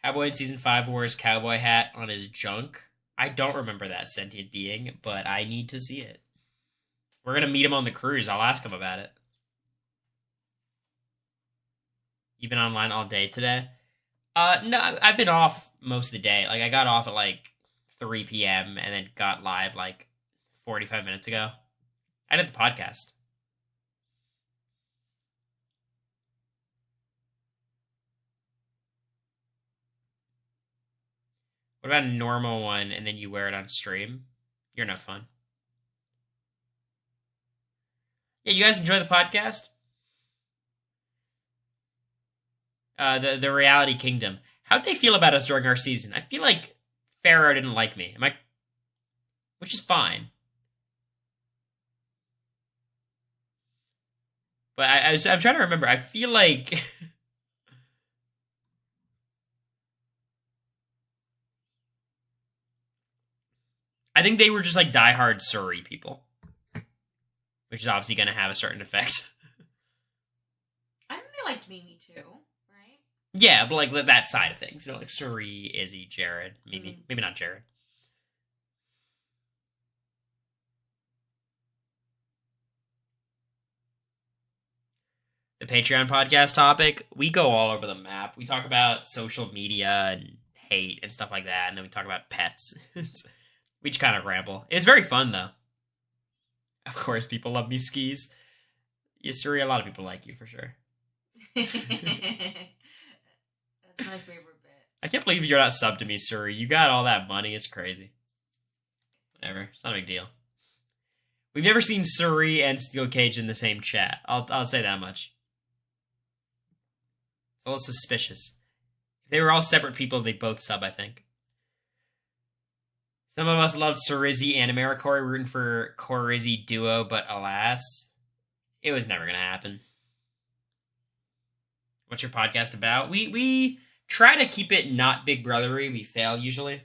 Cowboy in Season 5 wore his cowboy hat on his junk. I don't remember that sentient being, but I need to see it. We're going to meet him on the cruise. I'll ask him about it. You been online all day today? No, I've been off most of the day. Like, I got off at, like, 3 p.m. and then got live, like, 45 minutes ago. I did the podcast. What about a normal one and then you wear it on stream? You're no fun. Yeah, you guys enjoy the podcast? The Reality Kingdom. How'd they feel about us during our season? I feel like Pharaoh didn't like me. Which is fine. But I'm trying to remember. I feel like I think they were just like diehard Surrey people, which is obviously going to have a certain effect. I think they liked Mimi too, right? Yeah, but like that side of things, like Suri, Izzy, Jared, maybe not Jared. The Patreon podcast topic, we go all over the map. We talk about social media and hate and stuff like that, and then we talk about pets. We just kind of ramble. It's very fun, though. Of course, people love me skis. Yes, Suri, a lot of people like you, for sure. That's my favorite bit. I can't believe you're not subbed to me, Suri. You got all that money. It's crazy. Whatever. It's not a big deal. We've never seen Suri and Steel Cage in the same chat. I'll say that much. It's a little suspicious. If they were all separate people, they'd both sub, I think. Some of us loved Surizzy and AmeriCory, rooting for Corizzy duo, but alas, it was never going to happen. What's your podcast about? We try to keep it not Big Brothery. We fail usually.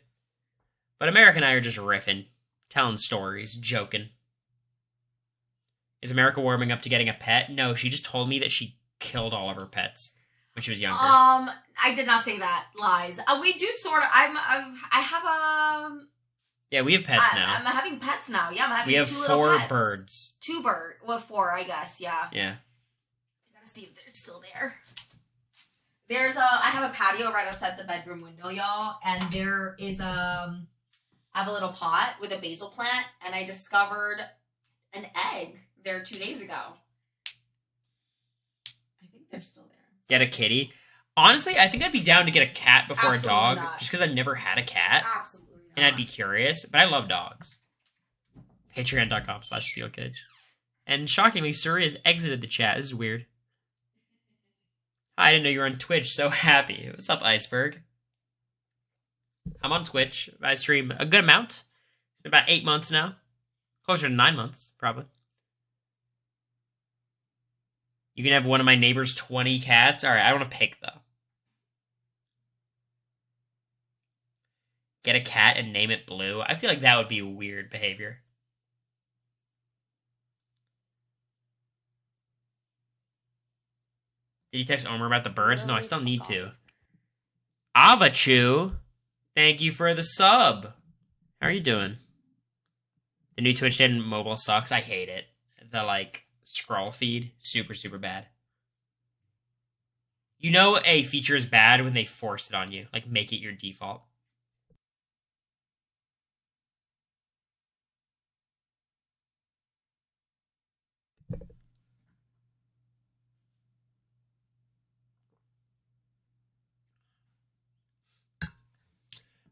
But America and I are just riffing, telling stories, joking. Is America warming up to getting a pet? No, she just told me that she killed all of her pets when she was younger. I did not say that. Lies. We do sort of. I have Yeah, we have pets now. I'm having pets now. Yeah, I'm having we have two little 4 pets. birds. 2 bird. Well, 4, I guess. Yeah. Yeah. I gotta see if they're still there. I have a patio right outside the bedroom window, y'all, and there is I have a little pot with a basil plant, and I discovered an egg there 2 days ago. I think they're still there. Get a kitty. Honestly, I think I'd be down to get a cat before Absolutely a dog, not. just because I've never had a cat, Absolutely not. and I'd be curious, but I love dogs. Patreon.com/SteelCage. And shockingly, Suri has exited the chat. This is weird. I didn't know you were on Twitch. So happy. What's up, Iceberg? I'm on Twitch. I stream a good amount. About 8 months now. Closer to 9 months, probably. You can have one of my neighbor's 20 cats. All right, I want to pick, though. Get a cat and name it Blue. I feel like that would be weird behavior. Did you text Omer about the birds? No, I still need to. Avachu, thank you for the sub. How are you doing? The new Twitch did mobile sucks. I hate it. The, scroll feed, super, super bad. You know a feature is bad when they force it on you. Make it your default.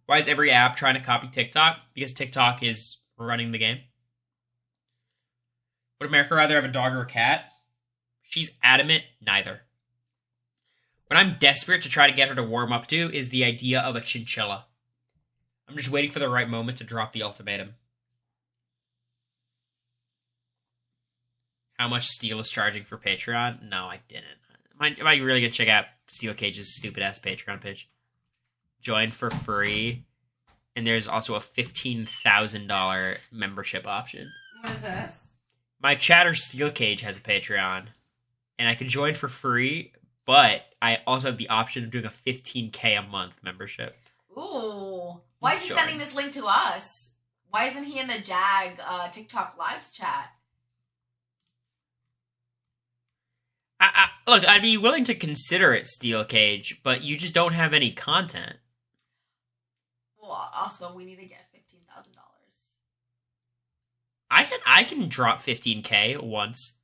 Why is every app trying to copy TikTok? Because TikTok is running the game. Would America rather have a dog or a cat? She's adamant, neither. What I'm desperate to try to get her to warm up to is the idea of a chinchilla. I'm just waiting for the right moment to drop the ultimatum. How much Steel is charging for Patreon? No, I didn't. Am I really going to check out Steel Cage's stupid-ass Patreon page? Join for free. And there's also a $15,000 membership option. What is this? My chatter Steel Cage has a Patreon. And I can join for free, but I also have the option of doing a $15K a month membership. Ooh. Why is he sending this link to us? Why isn't he in the Jag TikTok Lives chat? Look, I'd be willing to consider it, Steel Cage, but you just don't have any content. Well, also, we need to get $15,000. I can drop $15K once.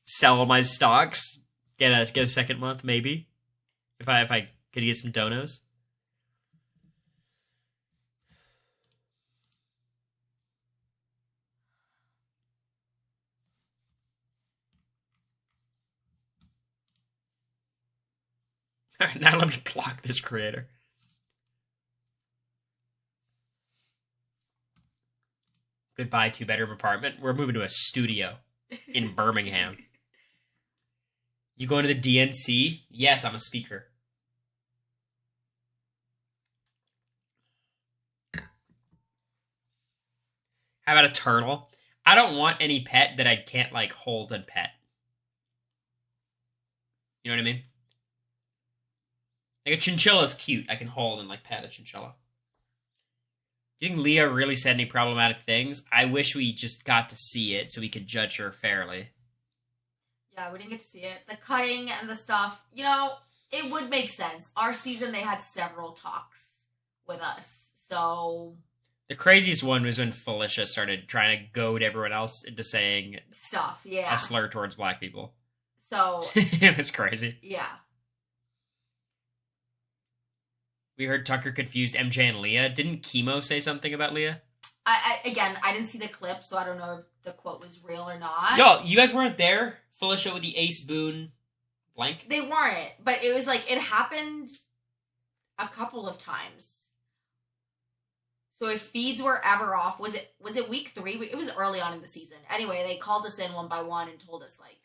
Sell all my stocks. Get a second month, maybe. If I could get some donos. Alright, now let me block this creator. Goodbye, 2-bedroom apartment. We're moving to a studio in Birmingham. You going to the DNC? Yes, I'm a speaker. How about a turtle? I don't want any pet that I can't, hold and pet. You know what I mean? Like a chinchilla's cute. I can hold and like pet a chinchilla. Do you think Leah really said any problematic things? I wish we just got to see it so we could judge her fairly. Yeah, we didn't get to see it. The cutting and the stuff, you know, it would make sense. Our season, they had several talks with us, so... The craziest one was when Felicia started trying to goad everyone else into saying Stuff, yeah. a slur towards black people. So... It was crazy. Yeah. We heard Tucker confused MJ and Leah. Didn't Chemo say something about Leah? I didn't see the clip, so I don't know if the quote was real or not. Yo, you guys weren't there? Felicia with the Ace Boone blank? They weren't, but it was like, it happened a couple of times. So if feeds were ever off, was it week 3? It was early on in the season. Anyway, they called us in one by one and told us, like...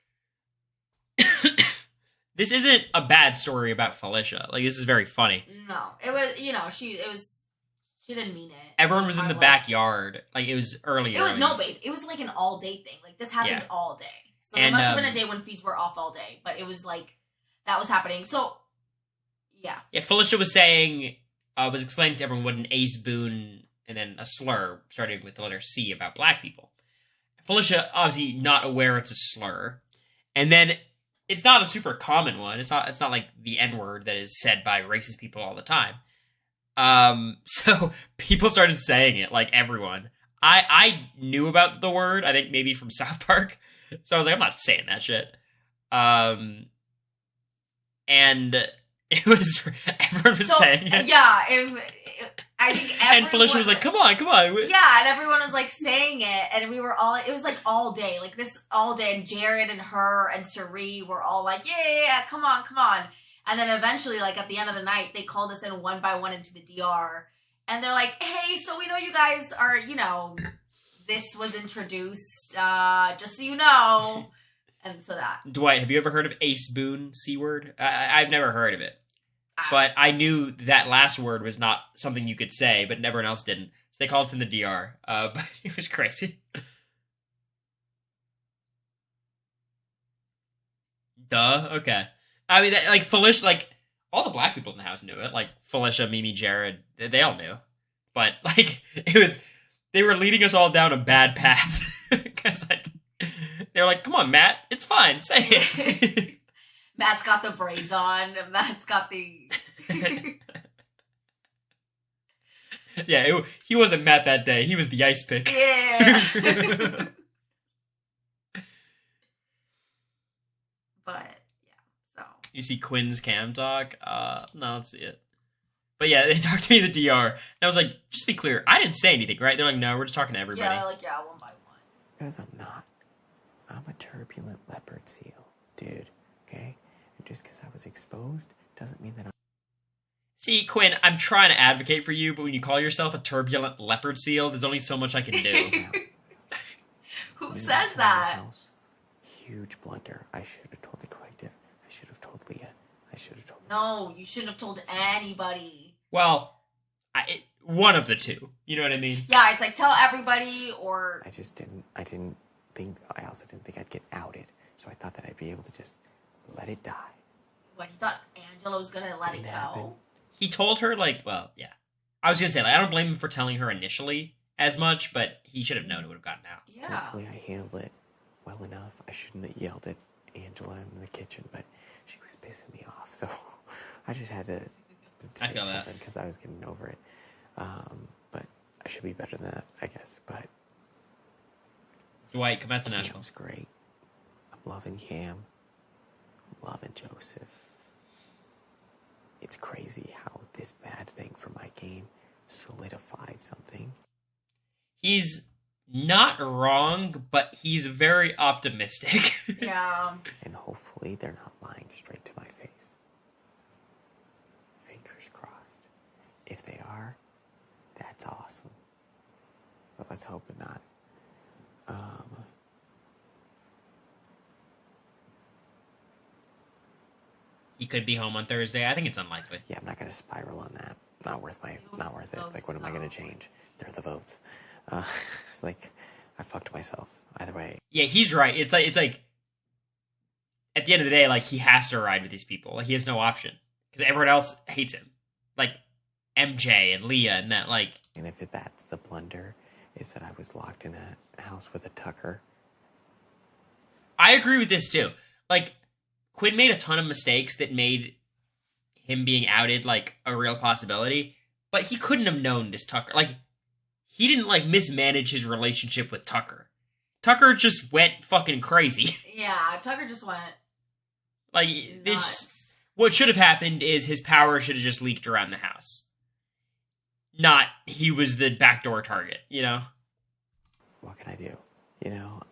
This isn't a bad story about Felicia. Like, this is very funny. No. It was, you know, she didn't mean it. Everyone was in the backyard. Like, it was early. No, babe. It was like an all-day thing. Like, this happened all day. So there And, must have been a day when feeds were off all day. But it was like, that was happening. So, yeah. Yeah, Felicia was saying, was explaining to everyone what an Ace Boone and then a slur, starting with the letter C, about black people. Felicia, obviously not aware it's a slur. And then, it's not a super common one. It's not like the N-word that is said by racist people all the time. So people started saying it, like everyone. I knew about the word, I think maybe from South Park. So I was like, I'm not saying that shit. And it was, everyone was saying it. Yeah, I think everyone... And Felicia was like, come on. Yeah, and everyone was like saying it, and we were all, it was like all day, like this all day, and Jared and her and Sari were all like, yeah, come on. And then eventually, like at the end of the night, they called us in one by one into the DR, and they're like, hey, so we know you guys are, you know, this was introduced, just so you know. And so that. Dwight, have you ever heard of Ace Boone, C-word? I've never heard of it. But I knew that last word was not something you could say, but everyone else didn't. So they called us in the DR. But it was crazy. Duh. Okay. I mean, like, Felicia, like, all the black people in the house knew it. Like, Felicia, Mimi, Jared, they all knew. But, like, they were leading us all down a bad path. Because, like, they were like, come on, Matt, it's fine, say it. Matt's got the braids on. Matt's got the... Yeah, he wasn't Matt that day. He was the ice pick. Yeah. But, yeah, so... You see Quinn's cam talk? No, let's see it. But yeah, they talked to me in the DR. And I was like, just to be clear, I didn't say anything, right? They're like, no, we're just talking to everybody. Yeah, like, yeah, one by one. Because I'm not. I'm a turbulent leopard seal, dude. Okay? And just because I was exposed doesn't mean that I'm... See, Quinn, I'm trying to advocate for you, but when you call yourself a turbulent leopard seal, there's only so much I can do. Who says that? House, huge blunder. I should have told the collective. I should have told Leah. I should have told... No, you shouldn't have told anybody. Well, one of the two. You know what I mean? Yeah, it's like, tell everybody, or... I also didn't think I'd get outed. So I thought that I'd be able to just let it die. What, he thought Angela was gonna let it happen. go? He told her, like, well, yeah. I was gonna say, like, I don't blame him for telling her initially as much, but he should have known it would have gotten out. Yeah. Hopefully I handled it well enough. I shouldn't have yelled at Angela in the kitchen, but she was pissing me off. So I just had to I say feel that. something because I was getting over it. But I should be better than that, I guess. But Dwight, come out to Nashville. Cam's great. I'm loving Cam. I'm loving Joseph. It's crazy how this bad thing for my game solidified something. He's not wrong, but he's very optimistic. Yeah. And hopefully they're not lying straight to my face. Fingers crossed. If they are, that's awesome. But let's hope not. He could be home on Thursday. I think it's unlikely. Yeah, I'm not gonna spiral on that. Not worth it. Like, what am I gonna change? They're the votes. Like, I fucked myself. Either way. Yeah, he's right. It's like at the end of the day, like, he has to ride with these people. Like, he has no option because everyone else hates him. Like MJ and Leah and that. Like, And if that's the blunder, is that I was locked in a house with a Tucker. I agree with this too. Like, Quinn made a ton of mistakes that made him being outed like a real possibility, but he couldn't have known this Tucker. Like, he didn't like mismanage his relationship with Tucker. Tucker just went fucking crazy. Yeah, Tucker just went Like, nuts. this, what should have happened is his power should have just leaked around the house. Not he was the backdoor target, you know? What can I do? You know,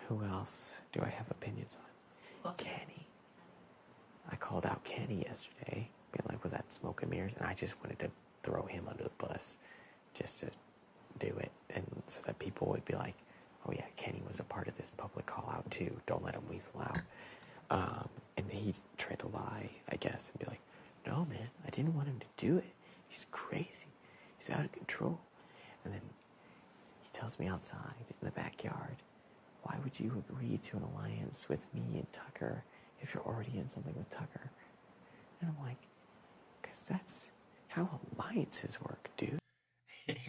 who else do I have opinions on? Kenny. I called out Kenny yesterday, being like, was that smoke and mirrors? And I just wanted to throw him under the bus just to do it. And so that people would be like, oh yeah, Kenny was a part of this public call out too. Don't let him weasel out. And he tried to lie, I guess, and be like, no man, I didn't want him to do it. He's crazy. He's out of control. And then he tells me outside in the backyard, why would you agree to an alliance with me and Tucker if you're already in something with Tucker? And I'm like, because that's how alliances work, dude.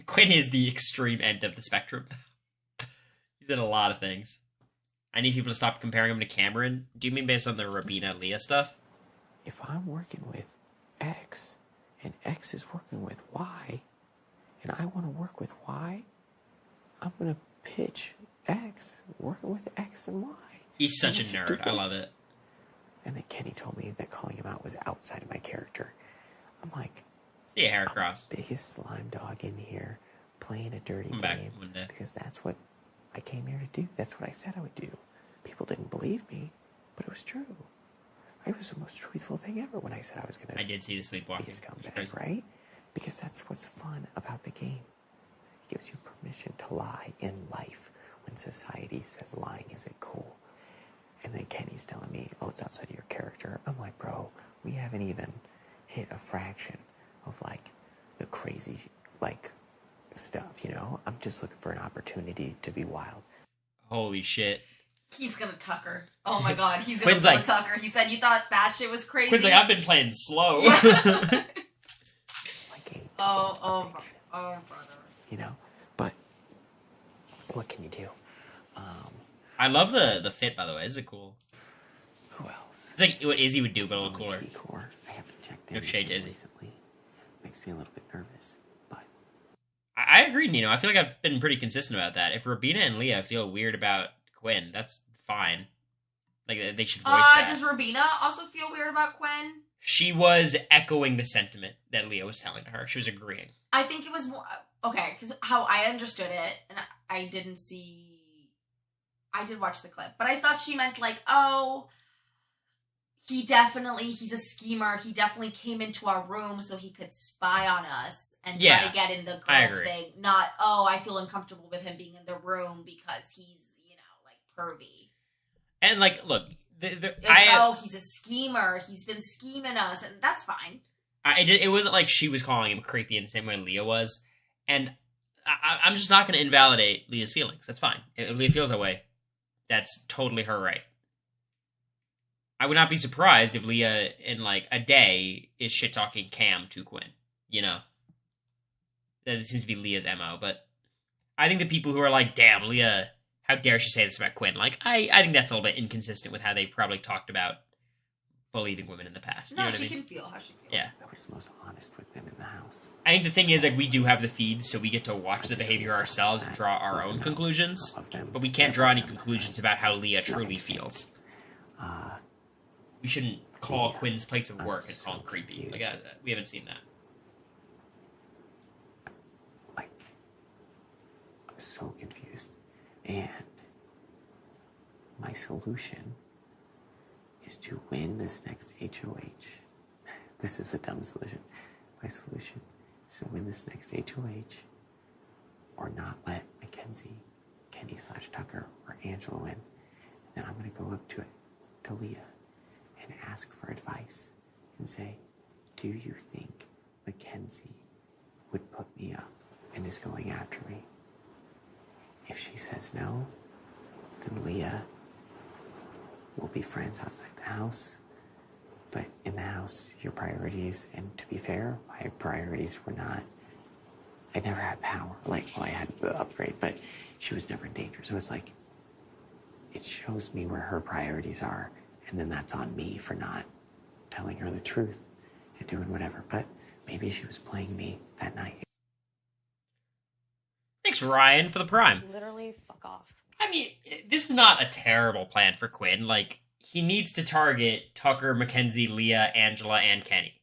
Quinn is the extreme end of the spectrum. He's in a lot of things. I need people to stop comparing him to Cameron. Do you mean based on the Rabina Leah stuff? If I'm working with X and X is working with Y and I want to work with Y, I'm going to pitch X working with X and Y. He's such a And we should do nerd. I love this. it. And then Kenny told me that calling him out was outside of my character. I'm like, See a hair cross. biggest slime dog in here playing a dirty Come back game one day. because that's what I came here to do. That's what I said I would do. People didn't believe me, but it was true. It was the most truthful thing ever when I said I was going to I did see the sleepwalking. be a scumbag, Crazy. right? Because that's what's fun about the game. It gives you permission to lie in life when society says lying isn't cool. And then Kenny's telling me, oh, it's outside of your character. I'm like, bro, we haven't even hit a fraction of, like, the crazy, like, stuff, you know? I'm just looking for an opportunity to be wild. Holy shit. He's gonna Tucker. Oh my god, he's gonna Quinn's pull like- Tucker. He said you thought that shit was crazy. Quinn's like, I've been playing slow. Like a Oh, double addiction, brother. you know? But what can you do? I love the fit, by the way. Is it cool? Who else? It's like what Izzy would do, but a little cooler. Core. I haven't checked No in shade to him Izzy. recently. Makes me a little bit nervous, but I agree, Nino. I feel like I've been pretty consistent about that. If Rabina and Leah feel weird about Quinn, that's fine. Like, they should voice that. Does Rabina also feel weird about Quinn? She was echoing the sentiment that Leah was telling to her. She was agreeing. I think it was more okay because how I understood it, and I didn't see. I did watch the clip, but I thought she meant like, oh, he's a schemer. He definitely came into our room so he could spy on us and try Yeah, to get in the I girls agree. thing. Not, oh, I feel uncomfortable with him being in the room because he's, like pervy. And, like, look, It was, he's a schemer. He's been scheming us, and that's fine. it wasn't like she was calling him creepy in the same way Leah was. And I'm just not going to invalidate Leah's feelings. That's fine. If Leah feels that way, that's totally her right. I would not be surprised if Leah, in like a day, is shit talking Cam to Quinn. You know, that seems to be Leah's MO. But I think the people who are like, "Damn, Leah, how dare she say this about Quinn?" Like, I think that's a little bit inconsistent with how they've probably talked about believing women in the past. You No, know what she I mean? can feel how she feels. Yeah. I was the most honest with them in the house. I think the thing is, like, we do have the feeds, so we get to watch the behavior ourselves and draw our own conclusions. But we can't draw any conclusions about how Leah truly feels. We shouldn't call Quinn's place of work and call him creepy. Like, we haven't seen that. Like, I was so confused. And my solution is to win this next HOH. This is a dumb solution. My solution is to win this next HOH or not let Mackenzie, Kenny/Tucker, or Angela win. Then I'm going to go up to Leah and ask for advice and say, do you think Mackenzie would put me up and is going after me? If she says no, then Leah, we'll be friends outside the house. But in the house, your priorities, and to be fair, my priorities were not, I never had power. Like, well, I had the upgrade, but she was never in danger. So it's like, it shows me where her priorities are, and then that's on me for not telling her the truth and doing whatever. But maybe she was playing me that night. Thanks, Ryan, for the prime. Literally, fuck off. I mean, this is not a terrible plan for Quinn. Like, he needs to target Tucker, Mackenzie, Leah, Angela, and Kenny.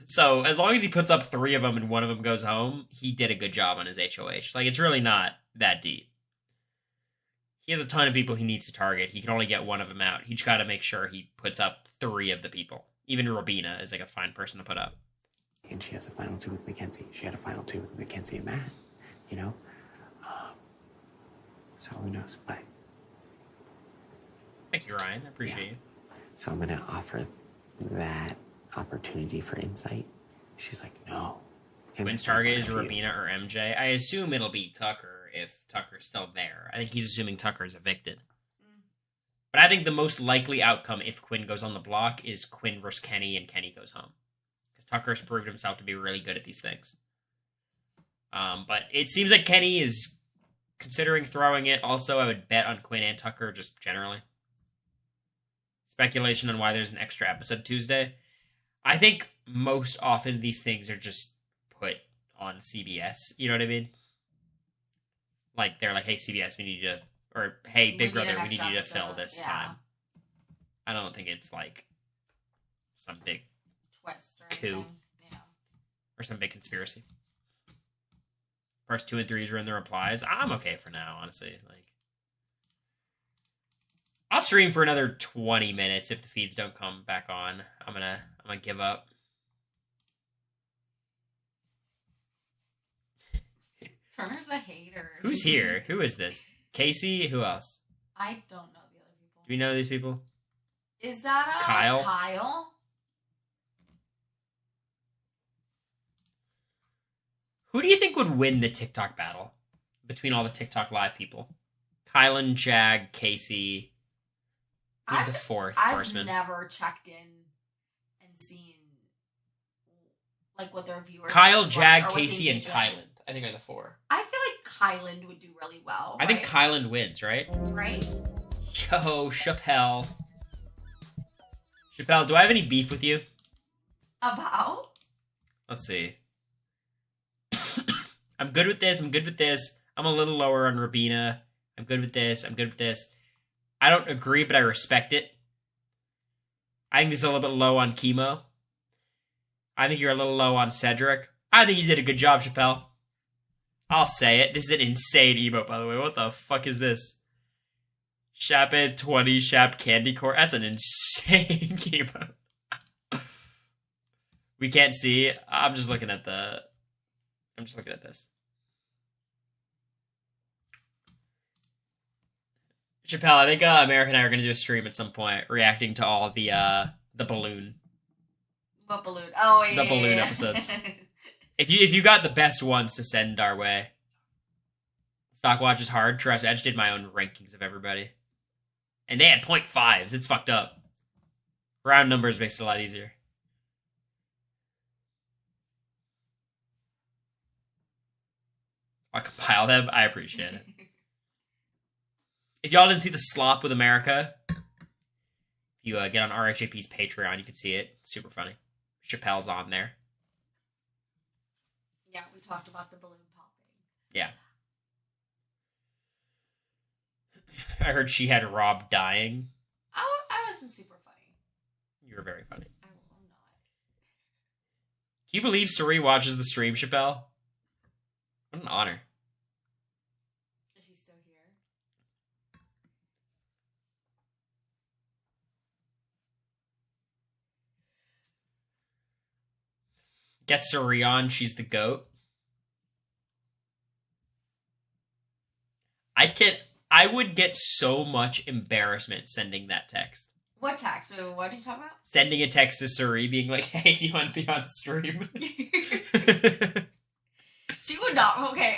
So, as long as he puts up 3 of them and 1 of them goes home, he did a good job on his HOH. Like, it's really not that deep. He has a ton of people he needs to target. He can only get 1 of them out. He just got to make sure he puts up 3 of the people. Even Robina is like a fine person to put up. And she has a final 2 with Mackenzie. She had a final 2 with Mackenzie and Matt, you know? So who knows? But thank you, Ryan. I appreciate you. so I'm going to offer that opportunity for insight. She's like, no. Quinn's target is Robina or MJ. I assume it'll be Tucker if Tucker's still there. I think he's assuming Tucker's evicted. But I think the most likely outcome if Quinn goes on the block is Quinn versus Kenny and Kenny goes home. Because Tucker's proved himself to be really good at these things. But it seems like Kenny is considering throwing it. Also, I would bet on Quinn and Tucker just generally. Speculation on why there's an extra episode Tuesday. I think most often these things are just put on CBS. You know what I mean? Like, they're like, hey, CBS, we need you to... Or, hey, Big Brother, we need you to fill this time. I don't think it's like some big twist or coup. anything. Yeah. Or some big conspiracy. Parts 2 and 3 are in the replies. I'm okay for now, honestly. Like, I'll stream for another 20 minutes if the feeds don't come back on. I'm gonna give up. Turner's a hater. Who's here? Who is this? Casey? Who else? I don't know the other people. Do we know these people? Is that Kyle? Kyle? Who do you think would win the TikTok battle between all the TikTok live people? Kylan, Jag, Casey. Who's the 4th horseman? I've never checked in and seen like what their viewers. Kyle, is Jag, like, or what Casey, they and engage in. Kylan. I think are the 4. I feel like Kylan would do really well. I think right? Kylan wins, right? Right? Yo, Chappelle. Chappelle, do I have any beef with you? About? Let's see. I'm good with this. I'm good with this. I'm a little lower on Rabina. I'm good with this. I'm good with this. I don't agree, but I respect it. I think it's a little bit low on Chemo. I think you're a little low on Cedric. I think you did a good job, Chappelle. I'll say it. This is an insane emote, by the way. What the fuck is this? Shaped 20, Shap Candy Corn. That's an insane emote. We can't see. I'm just looking at this. Chappelle, I think America and I are going to do a stream at some point, reacting to all the balloon. What balloon? Oh, yeah. The balloon episodes. If you got the best ones to send our way. Stockwatch is hard. Trust me, I just did my own rankings of everybody. And they had 0.5s. It's fucked up. Round numbers makes it a lot easier. I'll compile them. I appreciate it. If y'all didn't see the slop with America, you get on RHAP's Patreon, you can see it. Super funny. Chappelle's on there. Yeah, we talked about the balloon popping. Yeah. I heard she had Rob dying. I wasn't super funny. You were very funny. I'm not. Can you believe Suri watches the stream, Chappelle? What an honor. Is she still here? Get Suri on, she's the GOAT. I would get so much embarrassment sending that text. What text? Wait, what are you talking about? Sending a text to Suri being like, hey, you want to be on stream? She would not. Okay,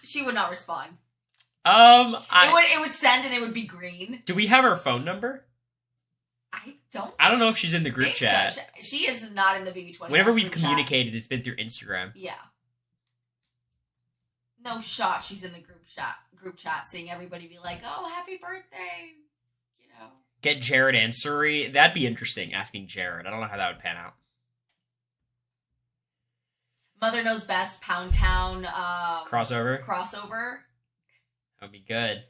she would not respond. It would send and it would be green. Do we have her phone number? I don't know if she's in the group think chat. So. She is not in the BB20. Whenever we've group communicated, it's been through Instagram. Chat. Yeah. No shot. She's in the group chat, seeing everybody be like, "Oh, happy birthday!" You know. Get Jared and Suri. That'd be interesting. Asking Jared. I don't know how that would pan out. Mother Knows Best, Pound Town Crossover. That'd be good.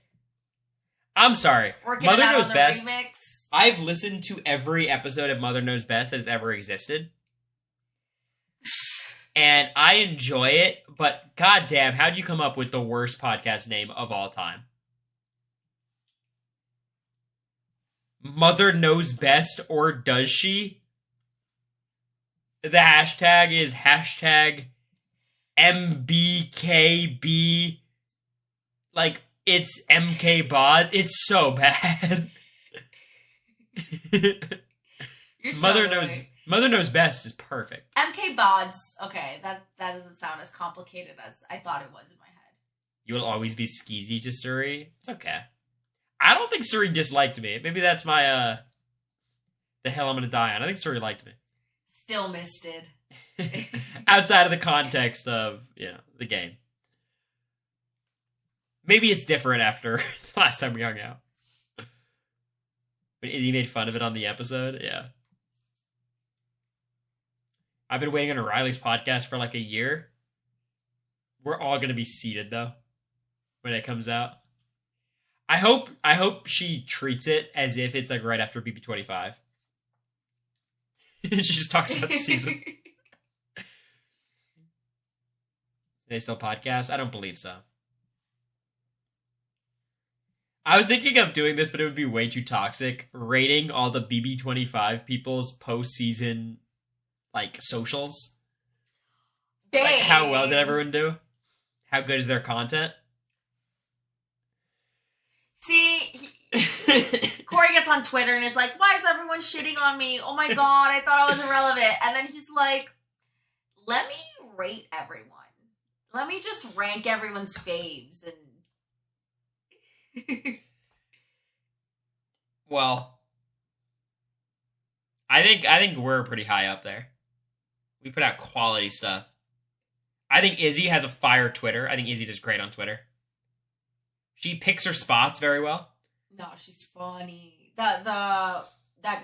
I'm sorry. Working Mother it out Knows on the Best. remix. I've listened to every episode of Mother Knows Best that has ever existed. And I enjoy it, but goddamn, how'd you come up with the worst podcast name of all time? Mother Knows Best, or does she? The hashtag is hashtag MBKB. Like, it's MKBOD. It's so bad. You're so Mother annoying. Knows Best is perfect. MK Bods. Okay, that doesn't sound as complicated as I thought it was in my head. You will always be skeezy to Suri. It's okay. I don't think Suri disliked me. Maybe that's my the hell I'm gonna die on. I think Suri liked me. Still misted. Outside of the context of, the game. Maybe it's different after the last time we hung out. But Izzy made fun of it on the episode. Yeah. I've been waiting on Riley's podcast for like a year. We're all going to be seated though when it comes out. I hope she treats it as if it's like right after BB25. She just talks about the season. They still podcast? I don't believe so. I was thinking of doing this, but it would be way too toxic. Rating all the BB25 people's postseason, like, socials. Babe. Like, how well did everyone do? How good is their content? See, Cory gets on Twitter and is like, "Why is everyone shitting on me? Oh my god, I thought I was irrelevant." And then he's like, "Let me rate everyone. Let me just rank everyone's faves." And Well, I think we're pretty high up there. We put out quality stuff. I think Izzy has a fire Twitter. I think Izzy does great on Twitter. She picks her spots very well. no, she's funny. That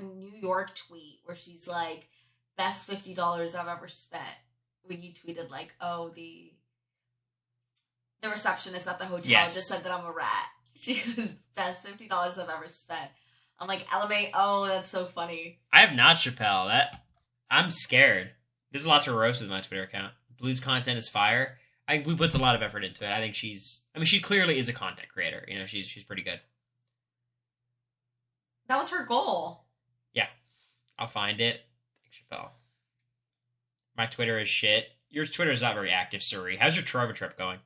New York tweet where she's like, "Best $50 I've ever spent." When you tweeted like, "Oh, the receptionist at the hotel just said that I'm a rat." She was best $50 I've ever spent. I'm like, LMAO, that's so funny. I have not Chappelle. I'm scared. There's a lot to roast with my Twitter account. Blue's content is fire. I think Blue puts a lot of effort into it. I think she clearly is a content creator. She's pretty good. That was her goal. Yeah. I'll find it. Chappelle. My Twitter is shit. Your Twitter is not very active, Suri. How's your Trova trip going?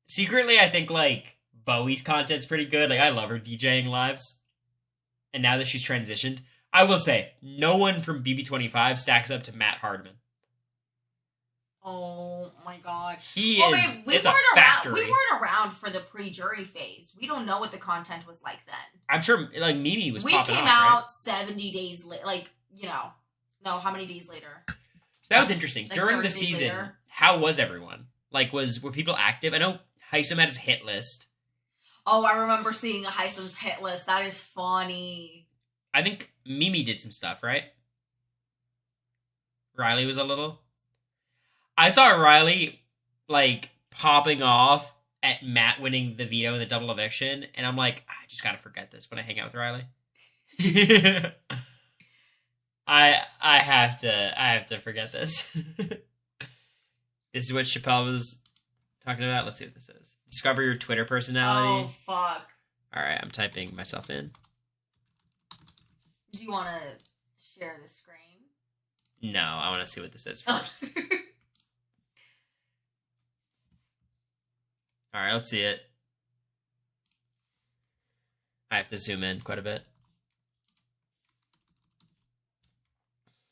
Secretly, I think, like, Bowie's content's pretty good. Like, I love her DJing lives. And now that she's transitioned, I will say, no one from BB25 stacks up to Matt Hardman. Oh my god. We weren't around for the pre-jury phase. We don't know what the content was like then. I'm sure, like, Mimi was popping off, We came out right? 70 days later. Like, no, how many days later? That was interesting. Like During the 30 days season, later? how was everyone? Like, were people active? I know Heisem had his hit list. Oh, I remember seeing Heisem's hit list. That is funny. I think Mimi did some stuff, right? Riley was a little. I saw Riley, like, popping off at Matt winning the veto in the double eviction, and I'm like, I just gotta forget this when I hang out with Riley. I have to forget this. This is what Chappelle was talking about. Let's see what this is. Discover your Twitter personality. Oh, fuck. All right, I'm typing myself in. Do you want to share the screen? No, I want to see what this is first. All right, let's see it. I have to zoom in quite a bit.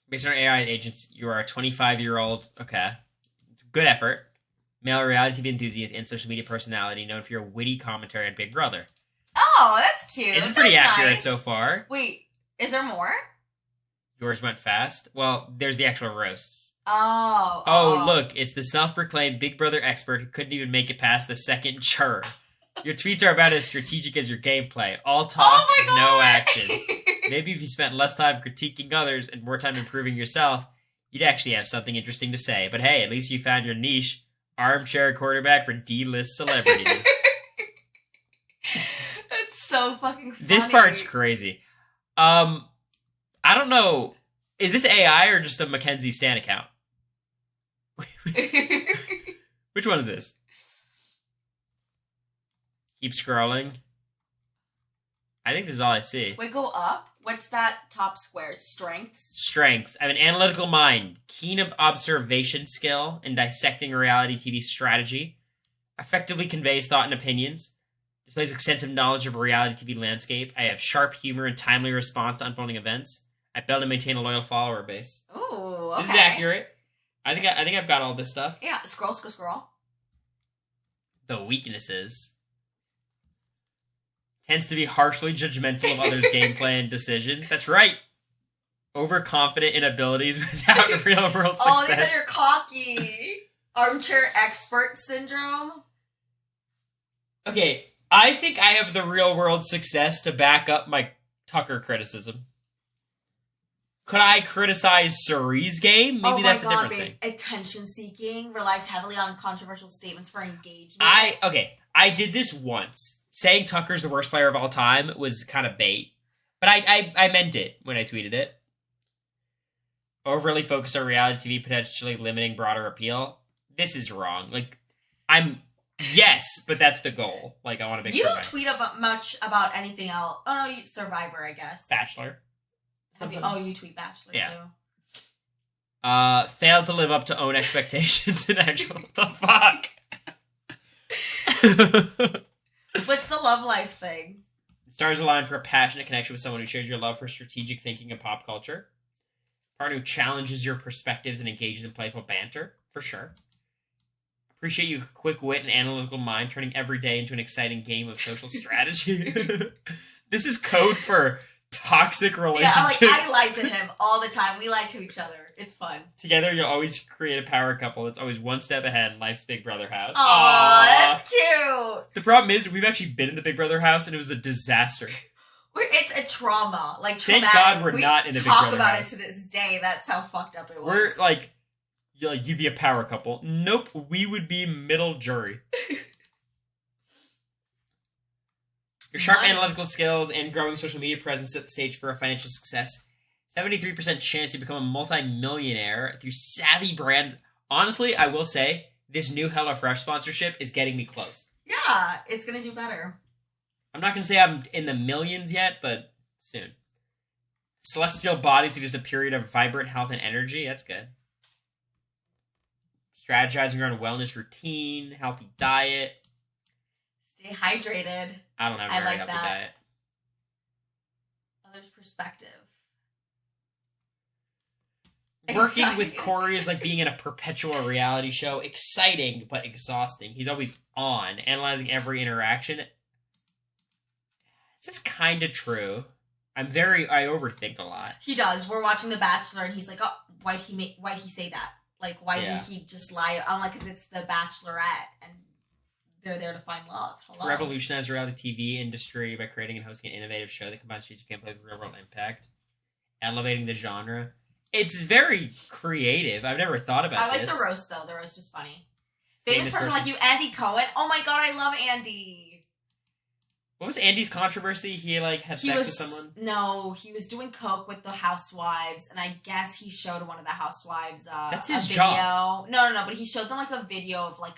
Based on AI agents, you are a 25-year-old. Okay. It's a good effort. male reality TV enthusiast and social media personality known for your witty commentary on Big Brother. Oh, that's cute. This is pretty That's accurate nice. so far. Wait, is there more? Yours went fast. Well, there's the actual roasts. Oh. Oh, look, it's the self-proclaimed Big Brother expert who couldn't even make it past the second juror. Your tweets are about as strategic as your gameplay. All talk, Oh my God. no action. Maybe if you spent less time critiquing others and more time improving yourself, you'd actually have something interesting to say. But hey, at least you found your niche. Armchair quarterback for D-list celebrities. That's so fucking funny. This part's crazy. I don't know. Is this AI or just a Mackenzie Stan account? Which one is this? Keep scrolling. I think this is all I see. Wait, go up. What's that top square? Strengths? Strengths. I have an analytical mind, keen observation skill, and dissecting a reality TV strategy. Effectively conveys thought and opinions. Displays extensive knowledge of a reality TV landscape. I have sharp humor and timely response to unfolding events. I build and maintain a loyal follower base. Ooh, okay. This is accurate. I think I've got all this stuff. Yeah, scroll. The weaknesses. Tends to be harshly judgmental of others' gameplay and decisions. That's right. Overconfident in abilities without real world success. Oh, they said you're cocky. Armchair expert syndrome. Okay, I think I have the real world success to back up my Tucker criticism. Could I criticize Surrey's game? Maybe that's a different thing. Attention seeking, relies heavily on controversial statements for engagement. I did this once. Saying Tucker's the worst player of all time was kind of bait. But I meant it when I tweeted it. Overly focused on reality TV, potentially limiting broader appeal. This is wrong. Yes, but that's the goal. I want to make You sure. don't tweet much about anything else. Oh no, Survivor, I guess. Bachelor. You tweet Bachelor Yeah. Failed to live up to own expectations in actual. What the fuck? What's the love life thing? Stars align for a passionate connection with someone who shares your love for strategic thinking and pop culture. Partner who challenges your perspectives and engages in playful banter, for sure. Appreciate your quick wit and analytical mind, turning every day into an exciting game of social strategy. This is code for toxic relationship. Yeah, I lie to him all the time. We lie to each other. It's fun. Together, you'll always create a power couple that's always one step ahead in life's Big Brother house. Aww, that's cute. The problem is, we've actually been in the Big Brother house, and it was a disaster. It's a trauma. Thank Traumatic. God we're not in the Big Brother house. We talk about it to this day. That's how fucked up it was. We're you'd be a power couple. Nope, we would be middle jury. Your sharp analytical skills and growing social media presence set the stage for a financial success. 73% chance you become a multi-millionaire through savvy brand. Honestly, I will say, this new HelloFresh sponsorship is getting me close. Yeah, it's gonna do better. I'm not gonna say I'm in the millions yet, but soon. Celestial bodies suggest a period of vibrant health and energy. That's good. Strategizing around a wellness routine, healthy diet. Stay hydrated. I don't have a very healthy diet. Others' perspective. Working with Cory is like being in a perpetual reality show. Exciting, but exhausting. He's always on, analyzing every interaction. This is kind of true. I overthink a lot. He does. We're watching The Bachelor, and he's like, "Oh, why'd he say that? Why didn't he just lie?" I'm like, "Cause it's The Bachelorette, and they're there to find love." Hello. Revolutionize the reality TV industry by creating and hosting an innovative show that combines strategic gameplay with real world impact, elevating the genre. It's very creative. I've never thought about this. I like the roast though. The roast is funny. Famous person like you, Andy Cohen. Oh my god, I love Andy. What was Andy's controversy? He had sex with someone? No, he was doing coke with the housewives, and I guess he showed one of the housewives That's his video. job. No, but he showed them a video of a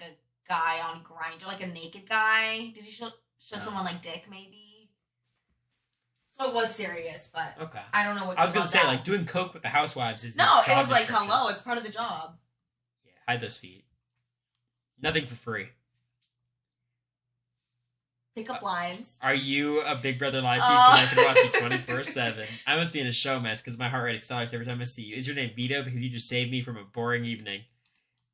guy on Grindr, a naked guy. Did he show someone dick maybe? So it was serious, but okay. I don't know what. I was gonna say doing coke with the housewives is no. His job it was description. hello. It's part of the job. Yeah, hide those feet. Nothing for free. Pick up lines. Are you a Big Brother live feed? Because I can watch you 24/7. I must be in a show mess because my heart rate accelerates every time I see you. Is your name Vito because you just saved me from a boring evening?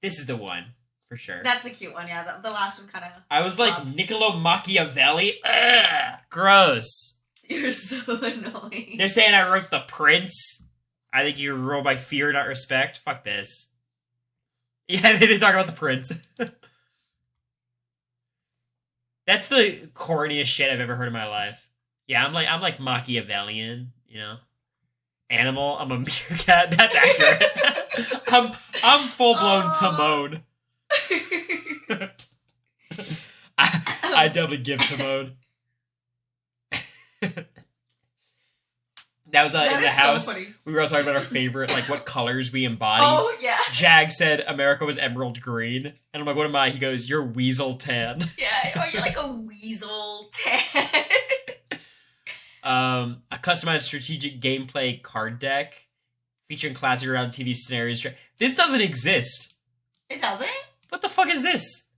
This is the one. for sure. That's a cute one, yeah. The last one kind of... I was like, Niccolo Machiavelli? Ugh, gross. You're so annoying. They're saying I wrote The Prince. I think you rule by fear, not respect. Fuck this. Yeah, they talk about The Prince. That's the corniest shit I've ever heard in my life. Yeah, I'm like Machiavellian, you know? Animal, I'm a meerkat. That's accurate. I'm full-blown Timon. I definitely give Timon. That was in the house. So we were all talking about our favorite, like what colors we embody. Oh, yeah. Jag said America was emerald green. And I'm like, what am I? He goes, you're weasel tan. Yeah, oh, you're like a weasel tan. A customized strategic gameplay card deck featuring classic reality TV scenarios. This doesn't exist. It doesn't? What the fuck is this?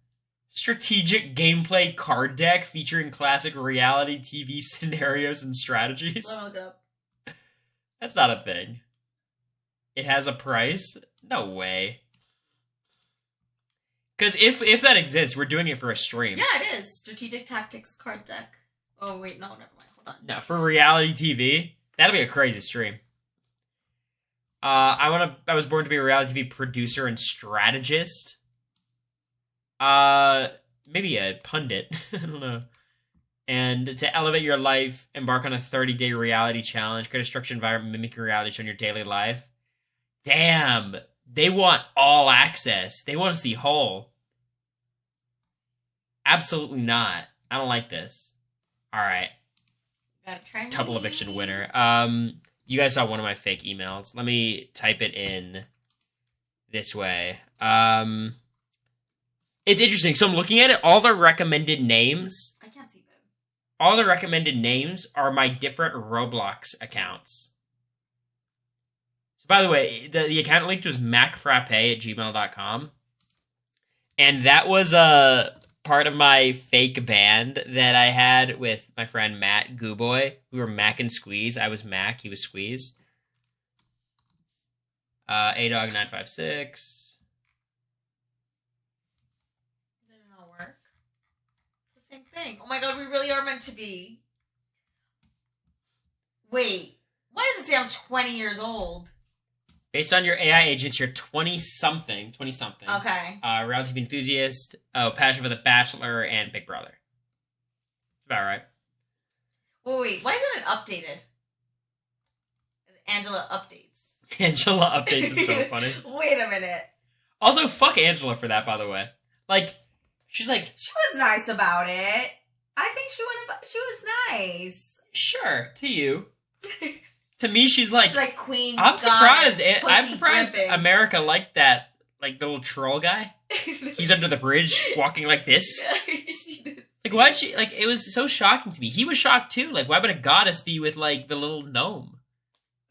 Strategic gameplay card deck featuring classic reality TV scenarios and strategies. Let me look it up. That's not a thing. It has a price? No way. Because if that exists, we're doing it for a stream. Yeah, it is. Strategic Tactics card deck. Oh, wait, no, never mind. Hold on. No, for reality TV, that'll be a crazy stream. I was born to be a reality TV producer and strategist. Maybe a pundit. I don't know. And to elevate your life, embark on a 30-day reality challenge. Create a structured environment mimicking reality show in your daily life. Damn. They want all access. They want to see whole. Absolutely not. I don't like this. Alright. Gotta try me. Double eviction winner. You guys saw one of my fake emails. Let me type it in this way. It's interesting. So I'm looking at it. All the recommended names... I can't see them. All the recommended names are my different Roblox accounts. So by the way, the account linked was macfrappe@gmail.com. And that was a part of my fake band that I had with my friend Matt Gooboy. We were Mac and Squeeze. I was Mac, he was Squeeze. ADOG956. Didn't all work. It's the same thing. Oh my god, we really are meant to be. Wait, why does it say I'm 20 years old? Based on your AI agents, you're 20-something. 20-something. Okay. Reality TV enthusiast. Oh, passion for The Bachelor and Big Brother. About right. Wait, why isn't it updated? Angela updates. Angela updates is so funny. Wait a minute. Also, fuck Angela for that, by the way. Like, she's like... She was nice about it. I think she was nice. Sure, to you. To me, she's like queen. I'm surprised. I'm pussy surprised dripping. America liked that, like the little troll guy. He's under the bridge, walking like this. Like, why'd she? Like, it was so shocking to me. He was shocked too. Like, why would a goddess be with like the little gnome?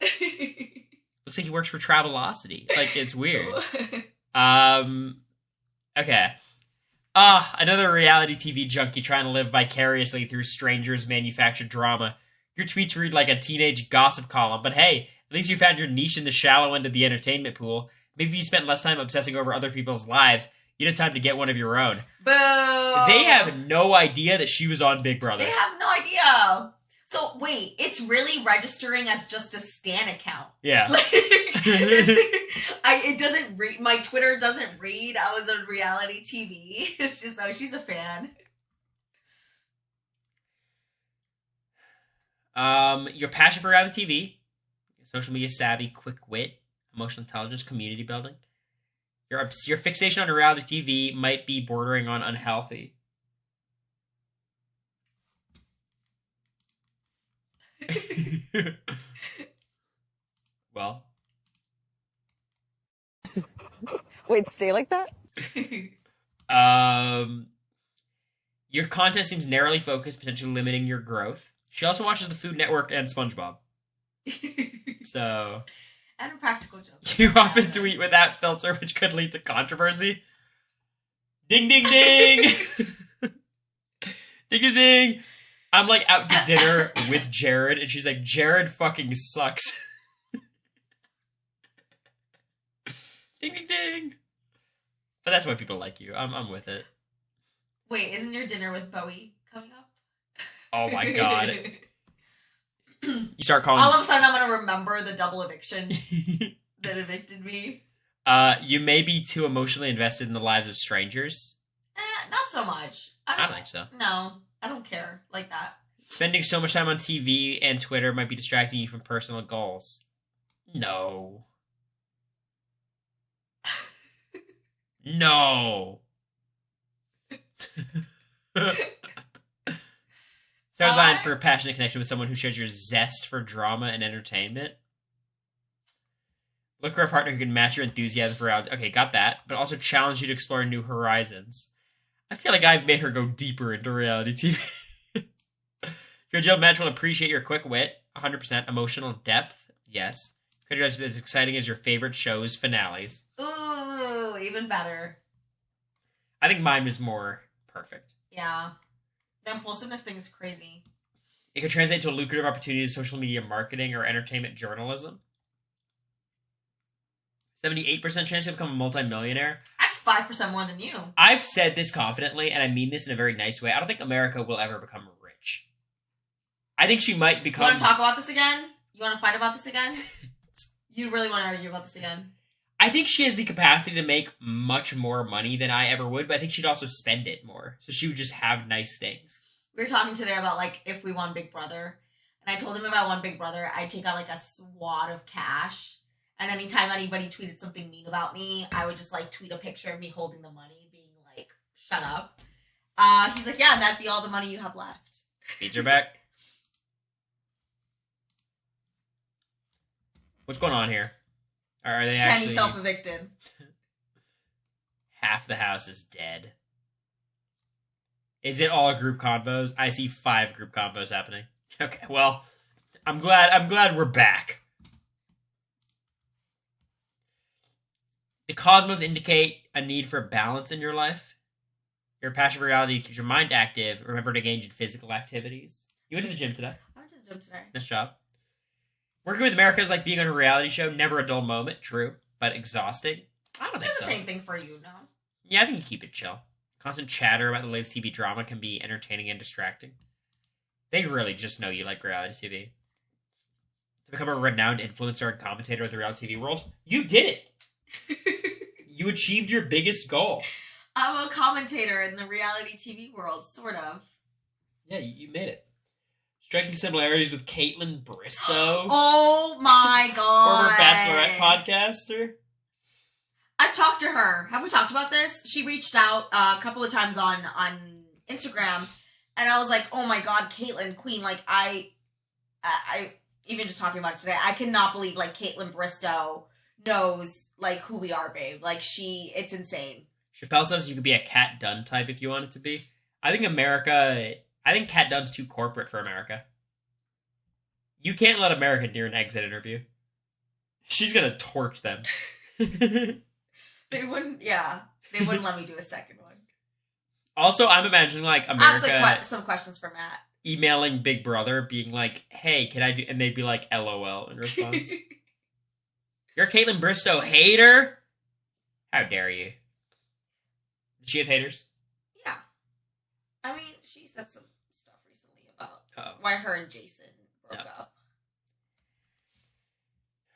Looks like he works for Travelocity. Like, it's weird. Okay. Another reality TV junkie trying to live vicariously through strangers' manufactured drama. Your tweets read like a teenage gossip column, but hey, at least you found your niche in the shallow end of the entertainment pool. Maybe you spent less time obsessing over other people's lives. You had time to get one of your own. Boo! They have no idea that she was on Big Brother. They have no idea. So wait, it's really registering as just a Stan account. Yeah. Like, it doesn't read. My Twitter doesn't read. I was on reality TV. It's just she's a fan. Your passion for reality TV, social media savvy, quick wit, emotional intelligence, community building. Your fixation on reality TV might be bordering on unhealthy. Well. Wait, stay like that? Your content seems narrowly focused, potentially limiting your growth. She also watches the Food Network and SpongeBob. So... And a practical joke. You often tweet with that filter, which could lead to controversy. Ding, ding, ding! Ding, ding, ding! I'm, like, out to dinner with Jared, and she's like, Jared fucking sucks. Ding, ding, ding! But that's why people like you. I'm with it. Wait, isn't your dinner with Bowie coming up? Oh my god. You start calling. All of a sudden, I'm gonna remember the double eviction that evicted me. You may be too emotionally invested in the lives of strangers. Not so much. I don't think so. No, I don't care like that. Spending so much time on TV and Twitter might be distracting you from personal goals. No. No. Stars line for a passionate connection with someone who shares your zest for drama and entertainment. Look for a partner who can match your enthusiasm for reality. Okay, got that. But also challenge you to explore new horizons. I feel like I've made her go deeper into reality TV. Your ideal match will appreciate your quick wit, 100% emotional depth, yes. Could be as exciting as your favorite show's finales. Ooh, even better. I think mine was more perfect. Yeah. The impulsiveness thing is crazy. It could translate to a lucrative opportunity in social media marketing or entertainment journalism. 78% chance to become a multimillionaire. That's 5% more than you. I've said this confidently, and I mean this in a very nice way. I don't think America will ever become rich. I think she might become... You want to talk about this again? You want to fight about this again? You really want to argue about this again? I think she has the capacity to make much more money than I ever would, but I think she'd also spend it more. So she would just have nice things. We were talking today about, like, if we won Big Brother. And I told him if I won Big Brother, I'd take out, like, a swad of cash. And anytime anybody tweeted something mean about me, I would just, like, tweet a picture of me holding the money, being like, shut up. He's like, yeah, and that'd be all the money you have left. Beats her back. What's going on here? Are they Kenny actually... self-evicted. Half the house is dead. Is it all group convos? I see 5 group convos happening. Okay, well, I'm glad we're back. The cosmos indicate a need for balance in your life. Your passion for reality keeps your mind active. Remember to engage in physical activities. You went to the gym today. I went to the gym today. Nice job. Working with America is like being on a reality show. Never a dull moment. True. But exhausting. I don't think It's so. the same thing for you, no? Yeah, I think you keep it chill. Constant chatter about the latest TV drama can be entertaining and distracting. They really just know you like reality TV. To become a renowned influencer and commentator of the reality TV world, you did it! You achieved your biggest goal. I'm a commentator in the reality TV world, sort of. Yeah, you made it. Striking similarities with Caitlin Bristow. Oh my god. Former Bachelorette podcaster. I've talked to her. Have we talked about this? She reached out a couple of times on Instagram, and I was like, oh my god, Caitlin, queen, like, I even just talking about it today, I cannot believe, like, Caitlin Bristow knows, like, who we are, babe. Like, it's insane. Chappelle says you could be a Kat Dunn type if you wanted to be. I think Kat Dunn's too corporate for America. You can't let America near an exit interview. She's gonna torch them. They wouldn't let me do a second one. Also, I'm imagining, like, America... I have some questions for Matt. Emailing Big Brother, being like, hey, can I do... And they'd be like, LOL in response. You're a Caitlin Bristow hater? How dare you? Does she have haters? Yeah. I mean, she said some stuff recently about why her and Jason broke up.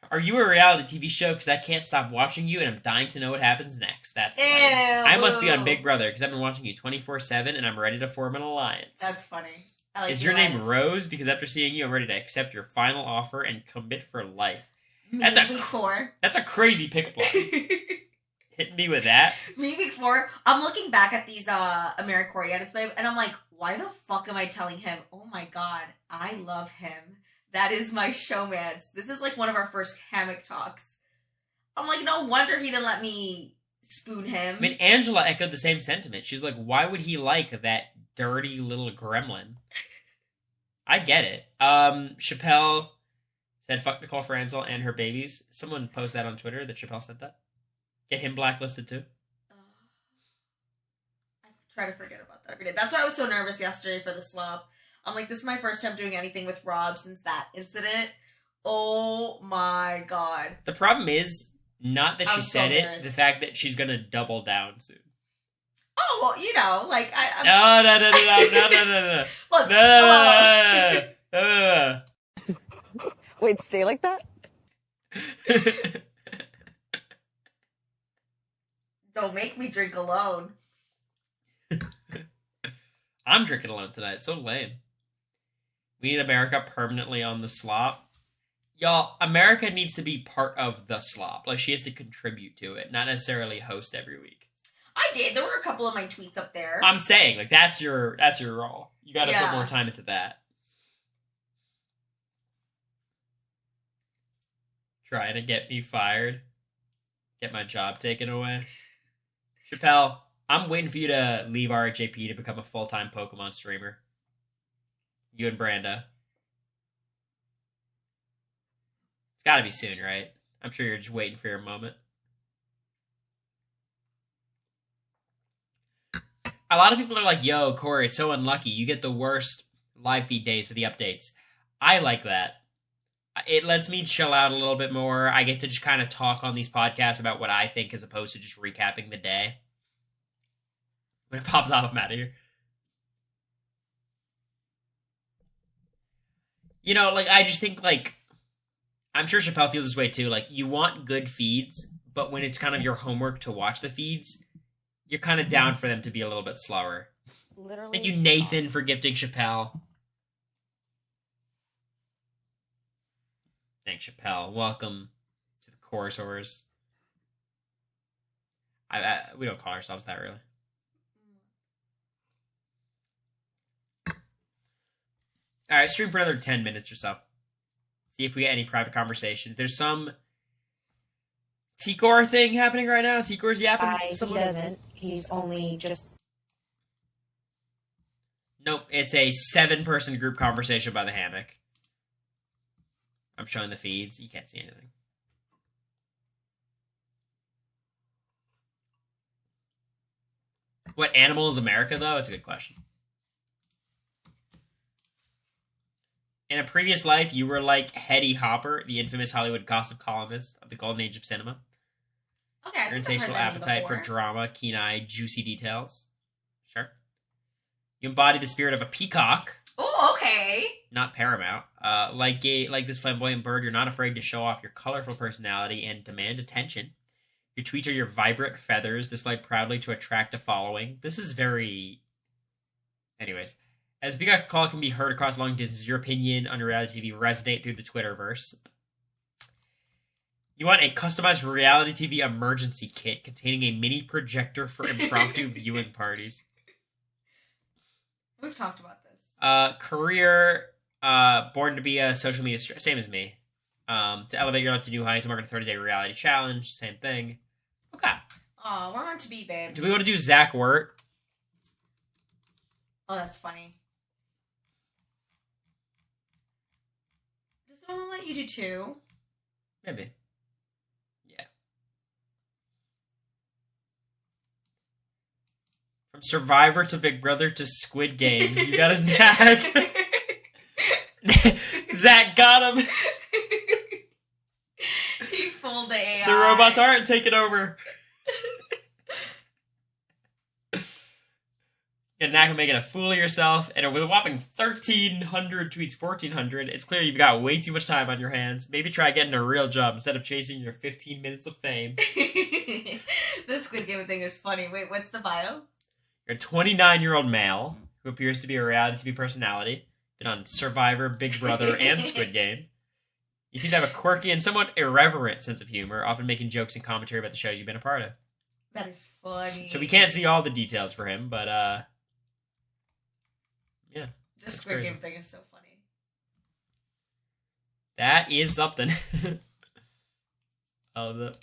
Are you a reality TV show? Because I can't stop watching you and I'm dying to know what happens next. That's Ew, I must be on Big Brother because I've been watching you 24/7 and I'm ready to form an alliance. That's funny. I like Is your name Rose? Because after seeing you, I'm ready to accept your final offer and commit for life. That's week 4. That's a crazy pickup line. Hit me with that. Me week 4. I'm looking back at these Cory edits, babe, and I'm like, why the fuck am I telling him? Oh my god, I love him. That is my showmance. This is like one of our first hammock talks. I'm like, no wonder he didn't let me spoon him. I mean, Angela echoed the same sentiment. She's like, why would he like that dirty little gremlin? I get it. Chappelle said fuck Nicole Franzel and her babies. Someone posted that on Twitter that Chappelle said that. Get him blacklisted too. I try to forget about that every day. That's why I was so nervous yesterday for the slop. I'm like, this is my first time doing anything with Rob since that incident. Oh my god. The problem is, Not that I she was so said it, embarrassed. the fact that she's gonna double down soon. Oh, well, you know, like, I'm... No. Look, No. Wait, stay like that? don't make me drink alone. I'm drinking alone tonight. It's so lame. We need America permanently on the slop. Y'all, America needs to be part of the slop. Like, she has to contribute to it, not necessarily host every week. I did. There were a couple of my tweets up there. I'm saying, like, that's your role. You gotta put more time into that. Trying to get me fired. Get my job taken away. Chappelle, I'm waiting for you to leave RHAP to become a full-time Pokemon streamer. You and Branda. It's gotta be soon, right? I'm sure you're just waiting for your moment. A lot of people are like, yo, Cory, it's so unlucky. You get the worst live feed days for the updates. I like that. It lets me chill out a little bit more. I get to just kind of talk on these podcasts about what I think as opposed to just recapping the day. When it pops off, I'm out of here. You know, like, I just think, like, I'm sure Chappelle feels this way too. Like, you want good feeds, but when it's kind of your homework to watch the feeds, you're kind of down for them to be a little bit slower. Literally. Thank you, Nathan, for gifting Chappelle. Thanks, Chappelle. Welcome to the Chorus Horrors. We don't call ourselves that, really. All right, stream for another 10 minutes or so. See if we get any private conversation. There's some T-Core thing happening right now. T-Core's yapping. He doesn't. He's only just... Nope, it's a 7-person group conversation by the hammock. I'm showing the feeds. You can't see anything. What animal is America, though? It's a good question. In a previous life, you were like Hetty Hopper, the infamous Hollywood gossip columnist of the golden age of cinema. Okay, Your insatiable appetite for drama, keen-eyed, juicy details. Sure. You embody the spirit of a peacock. Oh, okay. Not paramount. Like this flamboyant bird, you're not afraid to show off your colorful personality and demand attention. Your tweets are your vibrant feathers, displayed proudly to attract a following. This is very... Anyways. As Peacock Call can be heard across long distances, your opinion on reality TV resonate through the Twitterverse. You want a customized reality TV emergency kit containing a mini projector for impromptu viewing parties. We've talked about this. Career, born to be a social media same as me. To elevate your life to new heights, I'm working a 30-day reality challenge. Same thing. Okay. Oh, we're meant to be, babe. Do we want to do Zach Wirt? Oh, that's funny. Does someone let you do 2? Maybe. Yeah. From Survivor to Big Brother to Squid Games, you got a knack. Zach got him. He fooled the AI. The robots aren't taking over. Get a knack of making a fool of yourself, and with a whopping 1,300 tweets, 1,400, it's clear you've got way too much time on your hands. Maybe try getting a real job instead of chasing your 15 minutes of fame. The Squid Game thing is funny. Wait, what's the bio? You're a 29-year-old male who appears to be a reality TV personality. Been on Survivor, Big Brother, and Squid Game. You seem to have a quirky and somewhat irreverent sense of humor, often making jokes and commentary about the shows you've been a part of. That is funny. So we can't see all the details for him, but yeah. The Squid Game thing is so funny. That is something. I love that.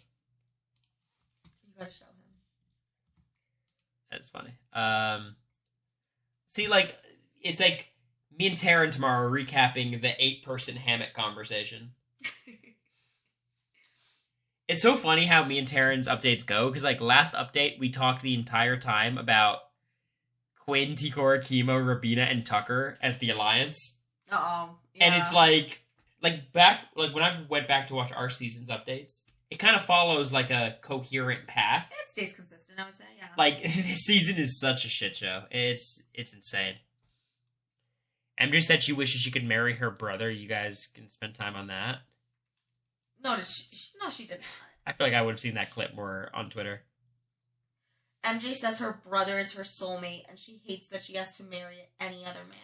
You gotta show him. That's funny. See, like, it's like me and Taryn tomorrow are recapping the 8-person hammock conversation. It's so funny how me and Taryn's updates go, because, like, last update, we talked the entire time about Quinn, T-Core, Chemo, Rabina, and Tucker as the Alliance. Uh-oh. Yeah. And it's like when I went back to watch our season's updates, it kind of follows like a coherent path. It stays consistent, I would say. Yeah. Like this season is such a shit show. It's insane. MJ said she wishes she could marry her brother. You guys can spend time on that. No, she did not. I feel like I would have seen that clip more on Twitter. MJ says her brother is her soulmate, and she hates that she has to marry any other man.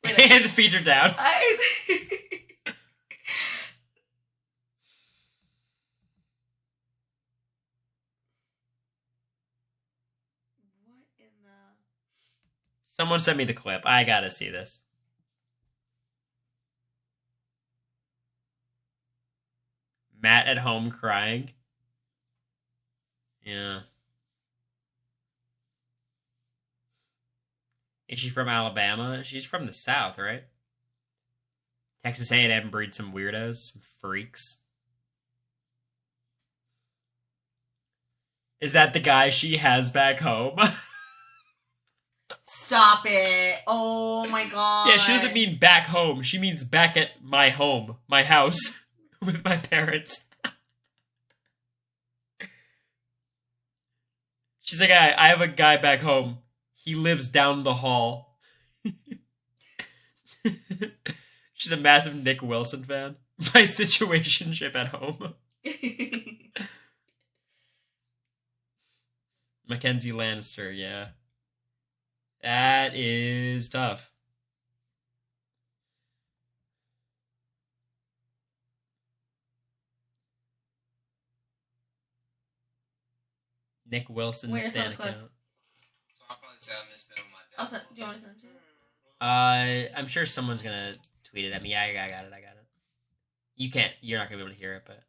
And the feet are down. What in the... Someone sent me the clip. I gotta see this. Matt at home crying. Yeah. Is she from Alabama? She's from the South, right? Texas A&M breeds some weirdos, some freaks. Is that the guy she has back home? Stop it. Oh my god. Yeah, she doesn't mean back home. She means back at my home, my house, with my parents. She's like, I have a guy back home. He lives down the hall. She's a massive Nick Wilson fan. My situationship at home. Mackenzie Lannister, yeah. That is tough. Nick Wilson stan account. So I'll probably say I missed that on my dad. Do you want to send it to me? I'm sure someone's gonna tweet it at me. Yeah, I got it. You can't. You're not gonna be able to hear it, but.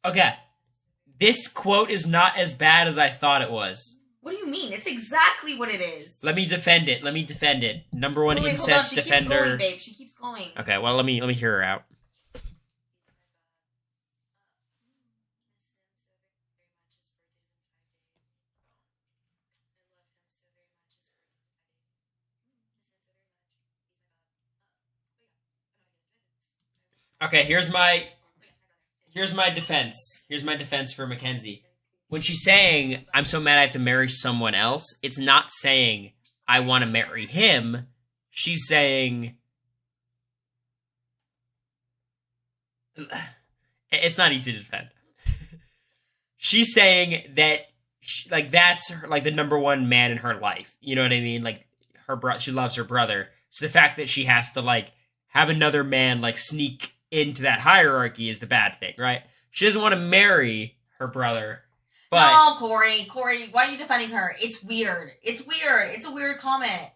Okay. This quote is not as bad as I thought it was. What do you mean? It's exactly what it is. Let me defend it. Number one Wait, incest hold on. defender. Keeps going, babe. She keeps going. Okay, well let me hear her out. Okay, here's my defense. Here's my defense for Mackenzie. When she's saying, I'm so mad I have to marry someone else, it's not saying, I want to marry him. She's saying... It's not easy to defend. She's saying that, that's her, the number one man in her life. You know what I mean? She loves her brother. So the fact that she has to, have another man, sneak into that hierarchy is the bad thing, right? She doesn't want to marry her brother. But no, Cory, why are you defending her? It's weird. It's a weird comment.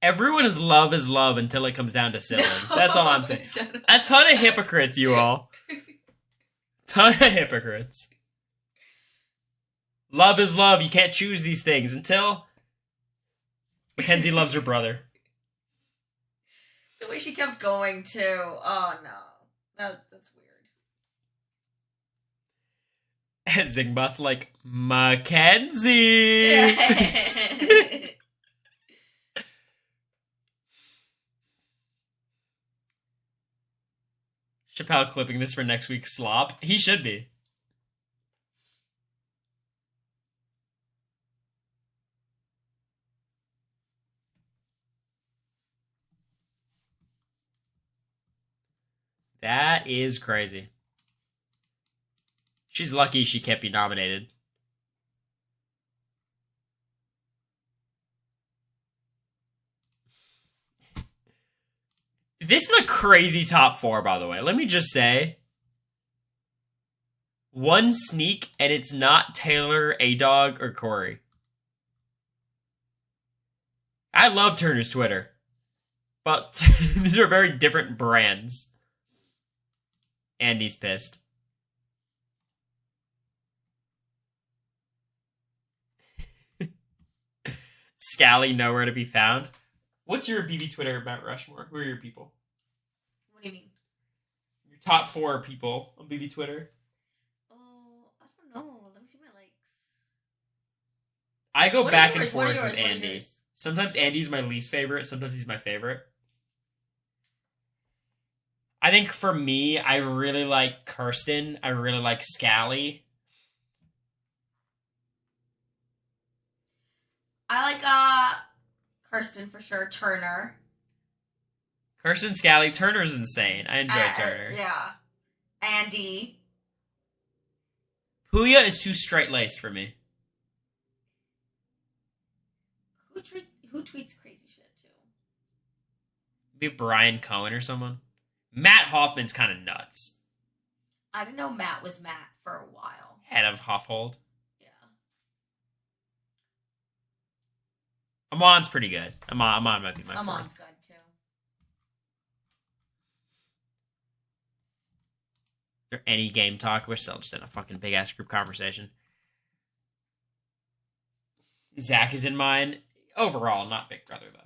Everyone is love until it comes down to siblings. That's all I'm saying. A ton of hypocrites, you all. Ton of hypocrites. Love is love. You can't choose these things until Mackenzie loves her brother. The way she kept going, too. Oh, no. That's weird. Zingbot's like, Mackenzie! Chappelle clipping this for next week's slop. He should be. That is crazy. She's lucky she can't be nominated. This is a crazy top four, by the way. Let me just say. One sneak, and it's not Taylor, A-Dog, or Cory. I love Turner's Twitter. But these are very different brands. Andy's pissed. Scally nowhere to be found. What's your BB Twitter, Mount Rushmore? Who are your people? What do you mean? Your top 4 people on BB Twitter. Oh, I don't know. Let me see my likes. I go What are back and yours? What are forth yours? with What are Andy. yours? Sometimes Andy's my least favorite. Sometimes he's my favorite. I think for me, I really like Kirsten. I really like Scally. I like Kirsten for sure. Turner. Kirsten, Scally, Turner's insane. I enjoy Turner. Yeah. Andy. Puya is too straight-laced for me. Who tweets crazy shit too? Maybe Brian Cohen or someone. Matt Hoffman's kind of nuts. I didn't know Matt was Matt for a while. Head of Hofhold. Yeah. Amon's pretty good. Amon might be my fourth. Amon's good too. Is there any game talk? We're still just in a fucking big ass group conversation. Zach is in mine. Overall, not Big Brother though.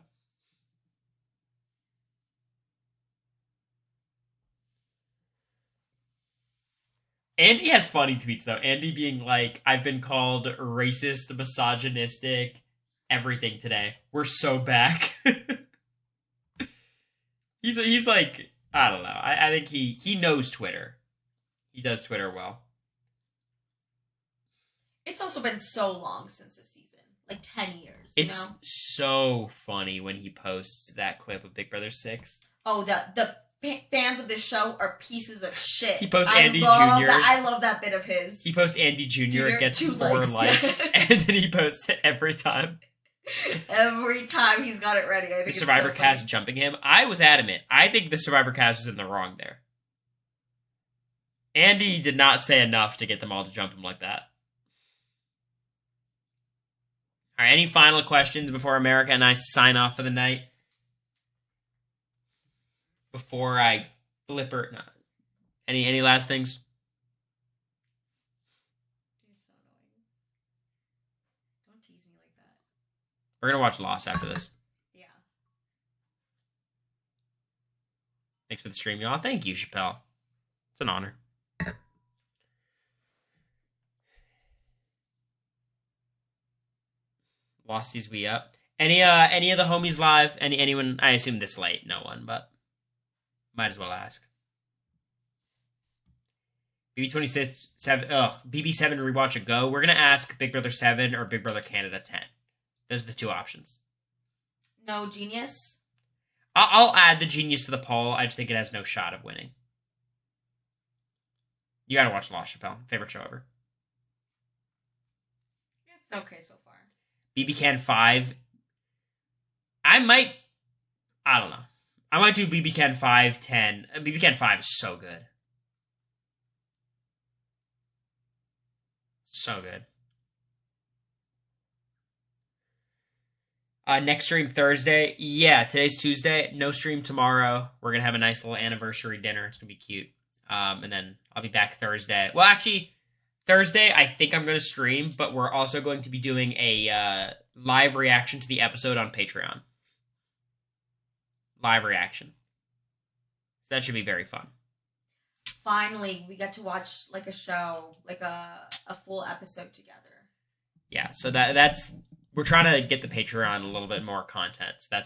Andy has funny tweets though. Andy being like, "I've been called racist, misogynistic, everything today. We're so back." he's like, I don't know. I think he knows Twitter. He does Twitter well. It's also been so long since this season. Like 10 years. It's so funny when he posts that clip of Big Brother 6. Oh, the fans of this show are pieces of shit. He posts Andy Jr. I love that bit of his. He posts Andy Jr. It gets 2 4 likes, and then he posts it every time. Every time he's got it ready. I think The Survivor cast jumping him. I was adamant. I think the Survivor cast was in the wrong there. Andy did not say enough to get them all to jump him like that. All right, any final questions before America and I sign off for the night? Before I flip her... No. Any last things? You're so annoying. Don't tease me like that. We're going to watch Lost after this. Yeah. Thanks for the stream, y'all. Thank you, Chappelle. It's an honor. Losties we up. Any of the homies live? Anyone? I assume this late, no one, but might as well ask. BB26 7 BB7 rewatch a go. We're gonna ask Big Brother 7 or Big Brother Canada 10. Those are the 2 options. No Genius? I'll add the Genius to the poll. I just think it has no shot of winning. You gotta watch Lost, Chappelle. Favorite show ever. It's okay so far. BB Can 5. I don't know. I might do BB Can 5, 10. BB Can 5 is so good. So good. Next stream Thursday. Yeah, today's Tuesday. No stream tomorrow. We're going to have a nice little anniversary dinner. It's going to be cute. And then I'll be back Thursday. Well, actually, Thursday, I think I'm going to stream, but we're also going to be doing a live reaction to the episode on Patreon. Live reaction. So that should be very fun. Finally, we get to watch like a show, like a full episode together. Yeah, so that's we're trying to get the Patreon a little bit more content. So that's